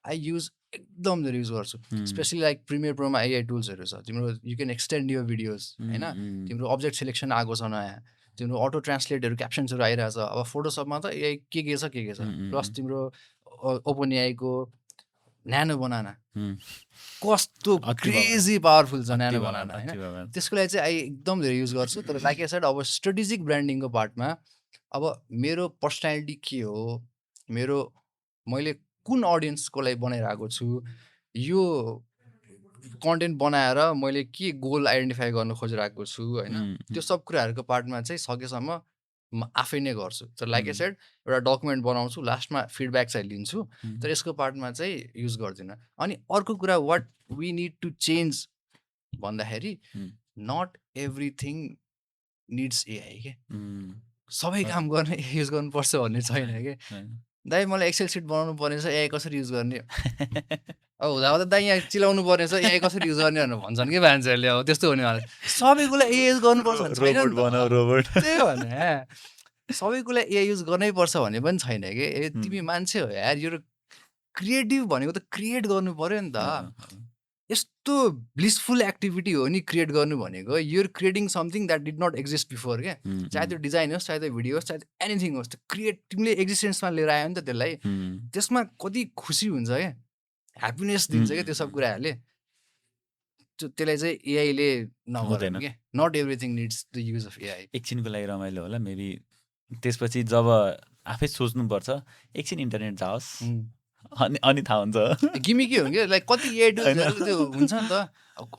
आई युज एकदम धेरै युज गर्छु स्पेसली लाइक प्रिमियर प्रोमा एआई टुल्सहरू छ तिम्रो you can extend your videos होइन तिम्रो अब्जेक्ट सेलेक्सन आएको छ नयाँ तिम्रो अटो ट्रान्सलेटहरू क्याप्सन्सहरू आइरहेछ। अब फोटोसपमा त एआई के छ प्लस तिम्रो ओपन एआईको न्यानो बनाना कस्तो क्रेजी पावरफुल छ न्यानो बनाना होइन। त्यसको लागि चाहिँ एकदम धेरै युज गर्छु। तर लाइक आई सेड अब स्ट्रेटेजिक ब्रान्डिङको पार्टमा अब मेरो पर्सनालिटी के हो, मैले कुन अडियन्सको लागि बनाइरहेको छु, यो कन्टेन्ट बनाएर मैले के गोल आइडेन्टिफाई गर्न खोजिरहेको छु होइन, त्यो सब कुराहरूको पार्टमा चाहिँ सकेसम्म म आफै नै गर्छु। तर लाइक आई सेड एउटा डकुमेन्ट बनाउँछु, लास्टमा फिडब्याक चाहिँ लिन्छु, तर यसको पार्टमा चाहिँ युज गर्दिनँ। अनि अर्को कुरा what we need to change भन्दाखेरि नट एभ्रिथिङ निड्स एआई के, सबै काम गर्ने युज गर्नुपर्छ भन्ने छैन कि। दाइ मलाई एक्सेल सिट बनाउनु पर्ने छ, एआई कसरी युज गर्ने, अब हुँदा दाइ यहाँ चिलाउनु पर्ने छ, एआई कसरी युज गर्ने भनेर भन्छन् कि मान्छेहरूले। अब त्यस्तो हुने वाला सबै कुरा एआई युज गर्नुपर्छ भने छैन नि त। त्यही भने सबै कुरा एआई युज गर्नै पर्छ भन्ने पनि छैन कि। तिमी मान्छे हो यार, यो क्रिएटिभ भनेको त क्रिएट गर्नु पर्यो नि त। यस्तो ब्लिसफुल एक्टिभिटी हो नि क्रिएट गर्नु भनेको। You're creating something that did not exist before क्या। चाहे त्यो डिजाइन होस्, चाहे त्यो भिडियो होस्, चाहे एनिथिङ होस्, त्यो तिमीले एक्जिस्टेन्समा लिएर आयो नि त त्यसलाई। त्यसमा कति खुसी हुन्छ क्या, ह्याप्पिनेस दिन्छ क्या त्यो सब कुराहरूले। त्यसलाई चाहिँ एआईले नगर्दैन क्या। Not everything needs the use of AI. एकछिनको लागि रमाइलो होला मेबी, त्यसपछि जब आफै सोच्नुपर्छ एकछिन इन्टरनेट जाओस् अनि थाहा हुन्छ गिमिकी हो क्या। लाइक कति एआई टुल्सहरू त्यो हुन्छ नि त।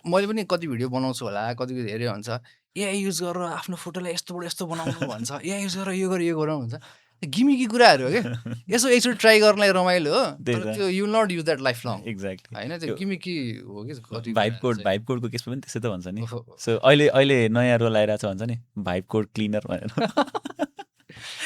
मैले पनि कति भिडियो बनाउँछु होला, कति हेऱ्यो भन्छ एआई युज गरेर आफ्नो फोटोलाई यस्तोबाट यस्तो बनाउनु भन्छ, एआई युज गरेर यो गरौँ भन्छ। गिमिकी कुराहरू हो क्या। यसो एकचोटि ट्राई गर्नलाई रमाइलो हो, तर त्यो you will not use that lifelong. Exactly होइन, त्यो गिमिकी हो कि। भाइब कोडको केसमा पनि त्यस्तै त भन्छ नि। सो अहिले नयाँ रोल आइरहेको छ भन्छ नि भाइब कोड क्लिनर भनेर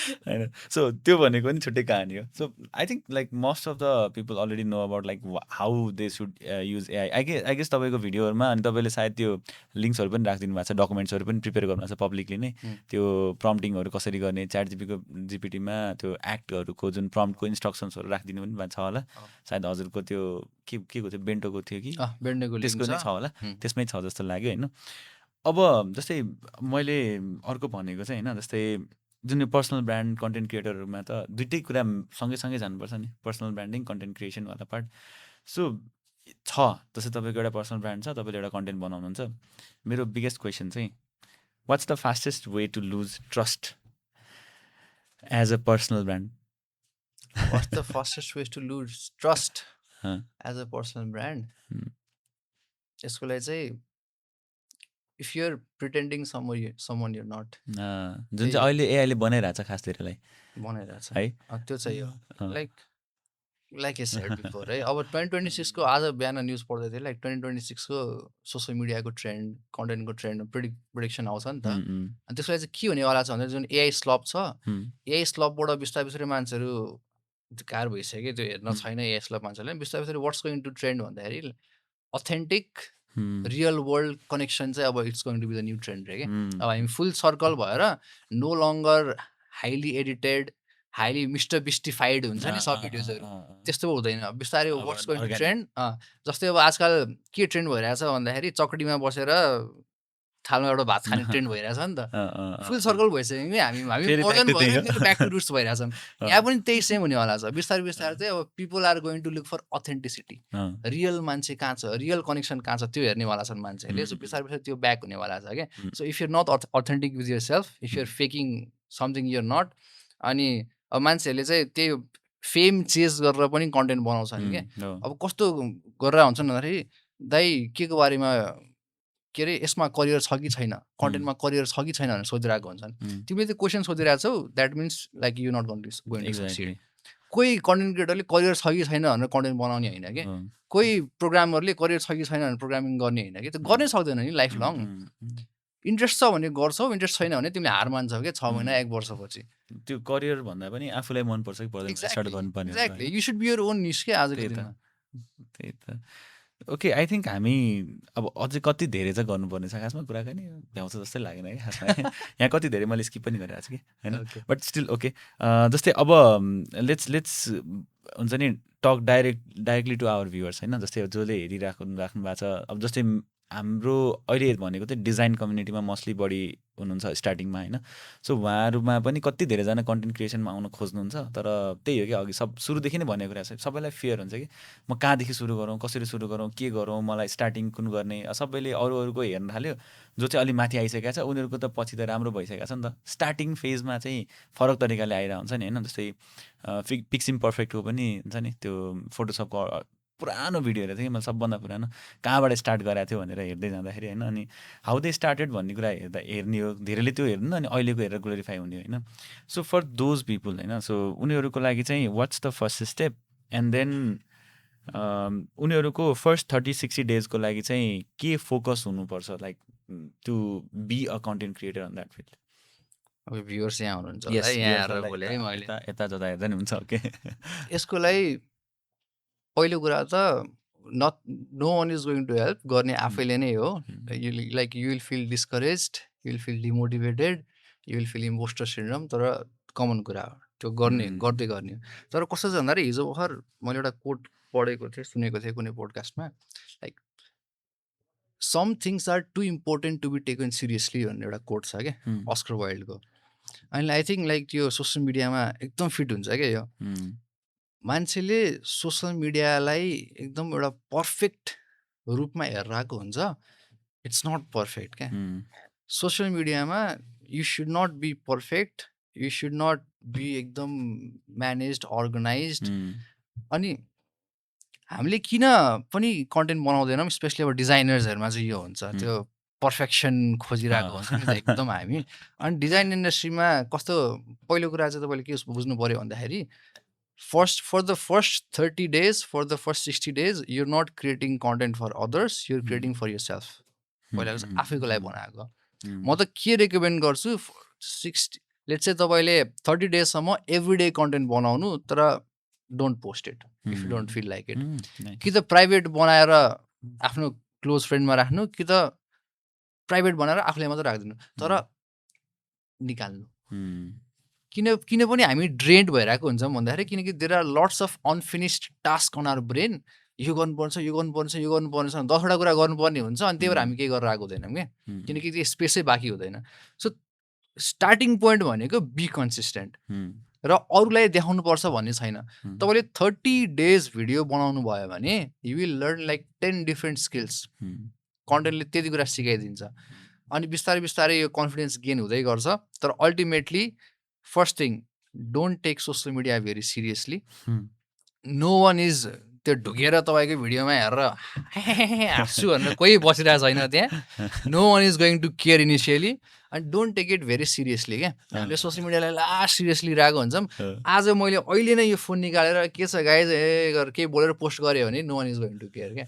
होइन। सो त्यो भनेको पनि छुट्टै कहानी हो। So I think like most of the people already know about like how they should use AI. I guess तपाईँको भिडियोहरूमा अनि तपाईँले सायद त्यो लिङ्क्सहरू पनि राखिदिनु भएको छ, डकुमेन्ट्सहरू पनि प्रिपेयर गर्नु भएको छ पब्लिकली नै, त्यो प्रम्प्टिङहरू कसरी गर्ने, जीपीटीमा त्यो एक्टहरूको जुन प्रम्प्टको इन्स्ट्रक्सन्सहरू राखिदिनु पनि भएको छ होला। सायद हजुरको त्यो के को थियो, बेन्टोको थियो कि त्यसको नै छ होला, त्यसमै छ जस्तो लाग्यो होइन। अब जस्तै मैले अर्को भनेको चाहिँ होइन, जस्तै जुन यो पर्सनल ब्रान्ड कन्टेन्ट क्रिएटरहरूमा त दुइटै कुरा सँगै जानुपर्छ नि, पर्सनल ब्रान्डिङ कन्टेन्ट क्रिएसनवाला पार्ट। सो छ जस्तै तपाईँको एउटा पर्सनल ब्रान्ड छ, तपाईँले एउटा कन्टेन्ट बनाउनुहुन्छ। मेरो बिगेस्ट क्वेसन चाहिँ what's the fastest way to lose trust as a personal brand? What's the fastest way to lose trust as a personal brand? यसको लागि चाहिँ if you're pretending someone you're not, जुन चाहिँ अहिले एआईले बनाइरहेछ खास धेरैलाई बनाइरहेछ है, त्यो चाहिँ हो। लाइक आई सेड बिफोर है, अब 2026 को आज बिहान न्युज पढ्दै थिएँ, लाइक 2026 को सोसियल मिडियाको ट्रेन्ड, कन्टेन्टको ट्रेन्ड प्रिडिक्सन आउँछ नि त। अनि त्यसलाई चाहिँ के हुनेवाला छ भने जुन एआई स्लप छ, एआई स्लपबाट बिस्तारै मान्छेहरू कार भइसक्यो, त्यो हेर्न छैन एआई स्लप मान्छेलाई। बिस्तारै वाट्स गोइङ टु ट्रेन्ड भन्दाखेरि अथेन्टिक रियल वर्ल्ड कनेक्सन चाहिँ अब it's going to be the new trend रे क्या। अब हामी फुल सर्कल भएर no longer highly edited, highly मिस्टर बिस्टिफाइड हुन्छ नि सब भिडियोजहरू, त्यस्तो हुँदैन। बिस्तारै वाट्स गोइङ टु ट्रेन्ड। जस्तै अब आजकल के ट्रेन्ड भइरहेछ भन्दाखेरि चकटीमा बसेर थालमा एउटा भात खाने ट्रेन्ड भइरहेछ नि त। फुल सर्कल भइसक्यो कि हामी ब्याक टु रुट्स भइरहेछन्। यहाँ पनि त्यही सेम हुनेवाला छ। बिस्तारै चाहिँ अब people are going to look for authenticity, real मान्छे कहाँ छ, रियल कनेक्सन कहाँ छ, त्यो हेर्नेवाला छन् मान्छेहरूले। सो बिस्तारै त्यो ब्याक हुनेवाला छ क्या। So if you're not authentic with yourself, if you're faking something you're not, अनि अब मान्छेहरूले चाहिँ त्यही फेम चेज गरेर पनि कन्टेन्ट बनाउँछन् क्या। अब कस्तो गरेर हुन्छन् भन्दाखेरि दाइ के को बारेमा के अरे यसमा करियर छ कि छैन, कन्टेन्टमा करियर छ कि छैन भनेर सोधिरहेको हुन्छन्। तिमीले त्यो क्वेसन सोधिरहेको छौ, that means like you not going to succeed. कोही कन्टेन्ट क्रिएटरले करियर छ कि छैन भनेर कन्टेन्ट बनाउने होइन कि, कोही प्रोग्रामरले करियर छ कि छैन भनेर प्रोग्रामिङ गर्ने होइन कि, त्यो गर्नै सक्दैन नि लाइफ लङ। इन्ट्रेस्ट छ भने गर्छौ, इन्ट्रेस्ट छैन भने तिमीले हार मान्छौ क्या 6 महिना 1 वर्षपछि। त्यो करियर भन्दा पनि आफूलाई मनपर्छ कि पर्दैन स्टार्ट गर्नुपर्ने। Exactly, you should be your own niche के आजको दिनमा। त्यही त। ओके, आई थिङ्क हामी अब अझै कति धेरै चाहिँ गर्नुपर्ने छ खासमा कुराकानी, भ्याउँछ जस्तै लागेन कि खासमा। यहाँ कति धेरै मैले स्किप पनि गरिरहेको छु कि होइन, बट स्टिल ओके। जस्तै अब लेट्स हुन्छ नि talk directly to our viewers होइन। जस्तै जसले हेरिराख्नु भएको छ, अब जस्तै हाम्रो अहिले भनेको चाहिँ डिजाइन कम्युनिटीमा मोस्टली बढी हुनुहुन्छ स्टार्टिङमा होइन। सो उहाँहरूमा पनि कति धेरैजना कन्टेन्ट क्रिएसनमा आउन खोज्नुहुन्छ, तर त्यही हो कि अघि सुरुदेखि नै भनेको कुरा छ, सबैलाई फियर हुन्छ कि म कहाँदेखि सुरु गरौँ, कसरी सुरु गरौँ, के गरौँ, मलाई स्टार्टिङ कुन गर्ने। सबैले अरूको हेर्न थाल्यो, जो चाहिँ अलि माथि आइसकेको छ उनीहरूको त पछि त राम्रो भइसकेको छ नि त। स्टार्टिङ फेजमा चाहिँ फरक तरिकाले आइरहेको हुन्छ नि होइन। जस्तै पिक्सिम पर्फेक्टको पनि हुन्छ नि त्यो फोटोसपको पुरानो भिडियो हेरेको थिएँ कि मैले, सबभन्दा पुरानो कहाँबाट स्टार्ट गराएको थियो भनेर हेर्दै जाँदाखेरि होइन। अनि हाउ दे स्टार्टेड भन्ने कुरा हेर्ने हो, धेरैले त्यो हेर्नु अनि अहिलेको हेरेर ग्लोरिफाई हुने होइन। सो फर दोज पिपुल होइन, सो उनीहरूको लागि चाहिँ what's the first step, and then उनीहरूको फर्स्ट 30-60 डेजको लागि चाहिँ के फोकस हुनुपर्छ like to be a content creator on that field. अब भ्युअर्स यहाँ हुनुहुन्छ होला है, यहाँ हेरेर बोले है मैले, यता जता हेर्दा नि हुन्छ ओके। यसको लागि पहिलो कुरा त no one is going to help, गर्ने आफैले नै हो। Like you will feel discouraged, you will feel demotivated, you will feel impostor syndrome, तर कमन कुरा हो त्यो गर्दै गर्ने। तर कस्तो छ भन्दाखेरि हिजो भर्खर मैले एउटा कोट पढेको थिएँ, सुनेको थिएँ कुनै पोडकास्टमा, like some things are too important to be taken seriously भन्ने एउटा कोट छ क्या अस्कर वाइल्डको। अनि आई थिङ्क लाइक त्यो सोसियल मिडियामा एकदम फिट हुन्छ क्या यो। मान्छेले सोसियल मिडियालाई एकदम एउटा पर्फेक्ट रूपमा हेरेर आएको हुन्छ, इट्स नट पर्फेक्ट क्या। सोसियल मिडियामा you should not be perfect, you should not be एकदम म्यानेज्ड अर्गनाइज्ड। अनि हामीले किन पनि कन्टेन्ट बनाउँदैनौँ, स्पेसली अब डिजाइनर्सहरूमा चाहिँ यो हुन्छ, त्यो पर्फेक्सन खोजिरहेको हुन्छ नि त एकदम हामी। अनि डिजाइन इन्डस्ट्रीमा कस्तो, पहिलो कुरा चाहिँ तपाईँले के बुझ्नु पऱ्यो भन्दाखेरि for the first 30 days, for the first 60 days you're not creating content for others, you're creating for yourself. पहिलाको चाहिँ आफैको लागि बनाएको। म त के रेकमेन्ड गर्छु, 60 लेट्स चाहिँ तपाईँले 30 daysसम्म एभ्री डे कन्टेन्ट बनाउनु, तर don't post it if you don't feel like it. कि त प्राइभेट बनाएर आफ्नो क्लोज फ्रेन्डमा राख्नु, कि त प्राइभेट बनाएर आफूलाई मात्रै राखिदिनु, तर निकाल्नु। किनभने हामी ड्रेन्ड भइरहेको हुन्छौँ भन्दाखेरि, किनकि there are lots of unfinished task on our brain. यो गर्नुपर्छ, यो गर्नुपर्छ, यो गर्नुपर्छ, 10वटा कुरा गर्नुपर्ने हुन्छ, अनि त्यही भएर हामी केही गरेर आएको हुँदैनौँ क्या, किनकि त्यो स्पेसै बाँकी हुँदैन। सो स्टार्टिङ पोइन्ट भनेको बी कन्सिस्टेन्ट, र अरूलाई देखाउनुपर्छ भन्ने छैन। तपाईँले 30 days भिडियो बनाउनु भयो भने you will learn like 10 different skills. कन्टेन्टले त्यति कुरा सिकाइदिन्छ, अनि बिस्तारै बिस्तारै यो कन्फिडेन्स गेन हुँदै गर्छ। तर ultimately first thing, don't take social media very seriously. No one is त्यो ढुकेर तपाईँको भिडियोमा हेरेर हाँस्छु भनेर कोही बसिरहेको छैन त्यहाँ। No one is going to care initially, and don't take it very seriously क्या। हामीले सोसियल मिडियालाई लास्ट सिरियसली लिरहेको हुन्छौँ। आज मैले अहिले नै यो फोन निकालेर के छ गाइज गरेर केही बोलेर पोस्ट गरेँ भने no one is going to care क्या।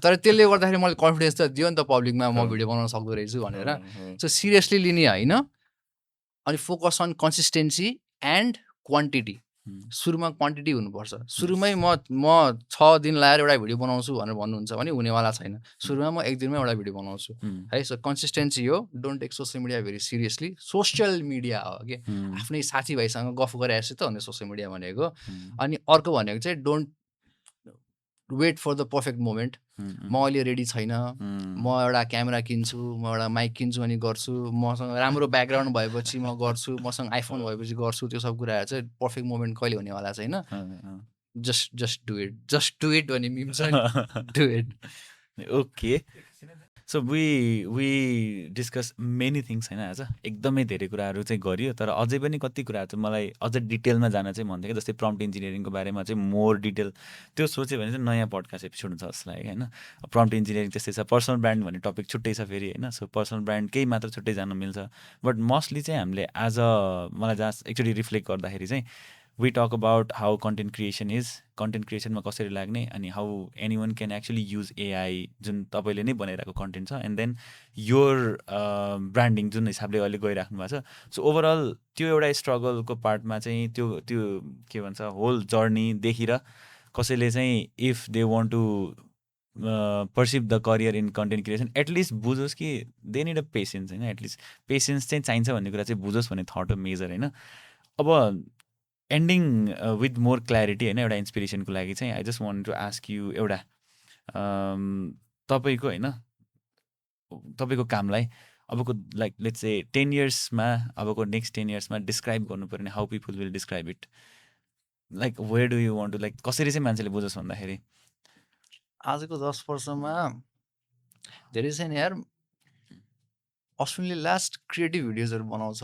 तर त्यसले गर्दाखेरि मैले कन्फिडेन्स त दियो नि त पब्लिकमा, म भिडियो बनाउन सक्दो रहेछु भनेर। सो सिरियसली लिने होइन, अनि focus on consistency and quantity. सुरुमा क्वान्टिटी हुनुपर्छ। सुरुमै म 6 दिन लगाएर एउटा भिडियो बनाउँछु भनेर भन्नुहुन्छ भने हुनेवाला छैन। सुरुमा म 1 दिनमै एउटा भिडियो बनाउँछु है। सो कन्सिस्टेन्सी हो, don't take social media very seriously. Social media हो कि आफ्नै साथीभाइसँग गफ गरेर त हो नि सोसियल मिडिया भनेको। अनि अर्को भनेको चाहिँ don't wait for the perfect moment. म अहिले रेडी छैन, म एउटा क्यामेरा किन्छु, म एउटा माइक किन्छु अनि गर्छु, मसँग राम्रो ब्याकग्राउन्ड भएपछि म गर्छु, मसँग आइफोन भएपछि गर्छु, त्यो सब कुराहरू चाहिँ पर्फेक्ट मोमेन्ट कहिले हुनेवाला छैन। जस्ट डु इट भन्ने मिम छ नि, do it. Okay, so we discuss many things होइन आज। एकदमै धेरै कुराहरू चाहिँ गरियो, तर अझै पनि कति कुराहरू चाहिँ मलाई अझ डिटेलमा जान चाहिँ मन थियो क्या। जस्तै प्रम्प्ट इन्जिनियरिङको बारेमा चाहिँ मोर डिटेल त्यो सोच्यो भने चाहिँ नयाँ पडकास्ट एपिसोड हुन्छ जस्तो लाग्यो होइन। प्रम्प्ट इन्जिनियरिङ त्यस्तै छ, पर्सनल ब्रान्ड भन्ने टपिक छुट्टै छ फेरि होइन। सो पर्सनल ब्रान्ड केही मात्र छुट्टै जान मिल्छ, बट मोस्टली चाहिँ हामीले आज मलाई जहाँ एकचोटि रिफ्लेक्ट गर्दाखेरि चाहिँ we talk about how content creation is, content creation मा कसरी लाग्ने, अनि how anyone can actually use AI जुन तपाईँले नै बनाइरहेको कन्टेन्ट छ, एन्ड देन योर ब्रान्डिङ जुन हिसाबले अहिले गइराख्नु भएको छ। सो ओभरअल त्यो एउटा स्ट्रगलको पार्टमा चाहिँ त्यो के भन्छ होल जर्नी देखेर कसैले चाहिँ if they want to perceive the career in content creation, at least बुझोस् कि दे निड अ पेसेन्स होइन। एटलिस्ट पेसेन्स चाहिँ चाहिन्छ भन्ने कुरा चाहिँ बुझोस् भन्ने थट हो मेजर होइन। अब एन्डिङ विथ मोर क्ल्यारिटी होइन, एउटा इन्सपिरेसनको लागि चाहिँ I just want to ask you एउटा तपाईँको होइन तपाईँको कामलाई अबको लाइक लेट्स से 10 इयर्समा अबको नेक्स्ट 10 इयर्समा डिस्क्राइब गर्नु पर्यो भने how people will describe it like where do you want to like कसरी चाहिँ मान्छेले बुझोस् भन्दाखेरि आजको 10 वर्षमा धेरै छैन यार अश्विनले लास्ट क्रिएटिभ भिडियोजहरू बनाउँछ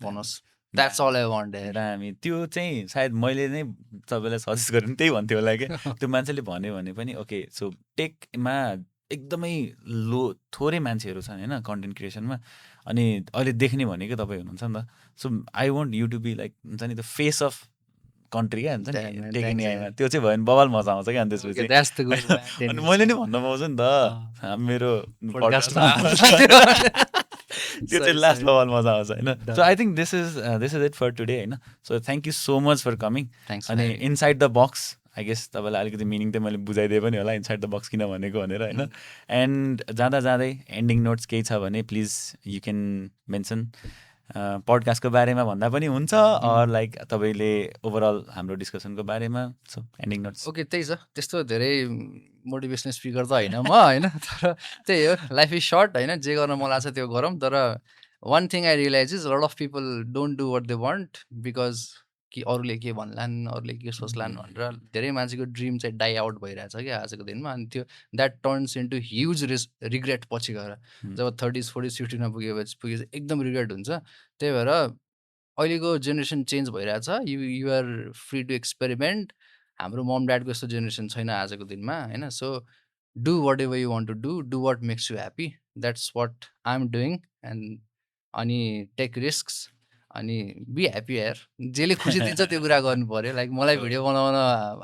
भनोस् द्याट्स अल आई वान्ट यार दामी त्यो चाहिँ सायद मैले नै तपाईँलाई सजेस्ट गरेँ त्यही भन्थ्यो होला क्या त्यो मान्छेले भन्यो भने पनि ओके सो टेकमा एकदमै थोरै मान्छेहरू छन् होइन कन्टेन्ट क्रिएसनमा अनि अहिले देख्ने भनेको तपाईँ हुनुहुन्छ नि त so I want you to be like हुन्छ नि द फेस अफ कन्ट्री क्या हुन्छ नि टेक इन्डियामा त्यो चाहिँ भयो भने बवाल मजा आउँछ क्या अनि त्यसपछि अनि मैले नै भन्न पाउँछु नि त मेरो त्यो चाहिँ लास्ट बवाल मजा आउँछ होइन so I think this is it for today होइन so thank you so much for coming अनि inside the box I guess तपाईँलाई अलिकति मिनिङ चाहिँ मैले बुझाइदिएँ पनि होला इनसाइड द बक्स किन भनेको भनेर होइन एन्ड जाँदा जाँदै एन्डिङ नोट्स केही छ भने प्लिज यु क्यान मेन्सन पडकास्टको बारेमा भन्दा पनि हुन्छ अर लाइक तपाईँले ओभरअल हाम्रो डिस्कसनको बारेमा सो एन्डिङ नोट्स ओके त्यही छ त्यस्तो धेरै मोटिभेसनल स्पिकर त होइन म होइन तर त्यही हो लाइफ इज सर्ट होइन जे गर्न मन लाग्छ त्यो गरौँ तर one thing I realise is lot of people don't do what they want because कि अरूले के भन्लान् अरूले के सोच्लान् भनेर धेरै मान्छेको ड्रिम चाहिँ डाइ आउट भइरहेछ क्या आजको दिनमा अनि त्यो that turns into huge regret पछि गएर जब 30s 40s 50sमा पुगेपछि एकदम रिग्रेट हुन्छ त्यही भएर अहिलेको जेनेरेसन चेन्ज भइरहेछ you are free to experiment हाम्रो मम ड्याडको यस्तो जेनेरेसन छैन आजको दिनमा होइन so do what ever you want to do what makes you happy that's what I am doing and अनि टेक रिस्क्स अनि बी ह्याप्पी यार जेले खुसी दिन्छ त्यो कुरा गर्नु पऱ्यो लाइक मलाई भिडियो बनाउन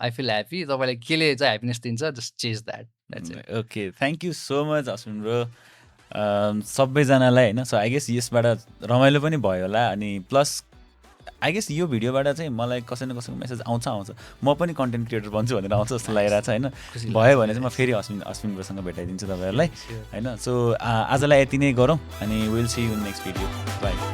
आई फिल ह्याप्पी तपाईँलाई केले चाहिँ ह्याप्पिनेस दिन्छ just chase that okay thank you so much Ashwin bro सबैजनालाई होइन सो आई गेस यसबाट रमाइलो पनि भयो होला अनि प्लस आई गेस यो भिडियोबाट चाहिँ मलाई कसै न कसैको मेसेज आउँछ म पनि कन्टेन्ट क्रिएटर बन्छु भनेर आउँछ जस्तो लागिरहेको छ होइन भयो भने चाहिँ म फेरि अश्विन ब्रोसँग भेटाइदिन्छु तपाईँहरूलाई होइन सो आजलाई यति नै गरौँ अनि will see you next video by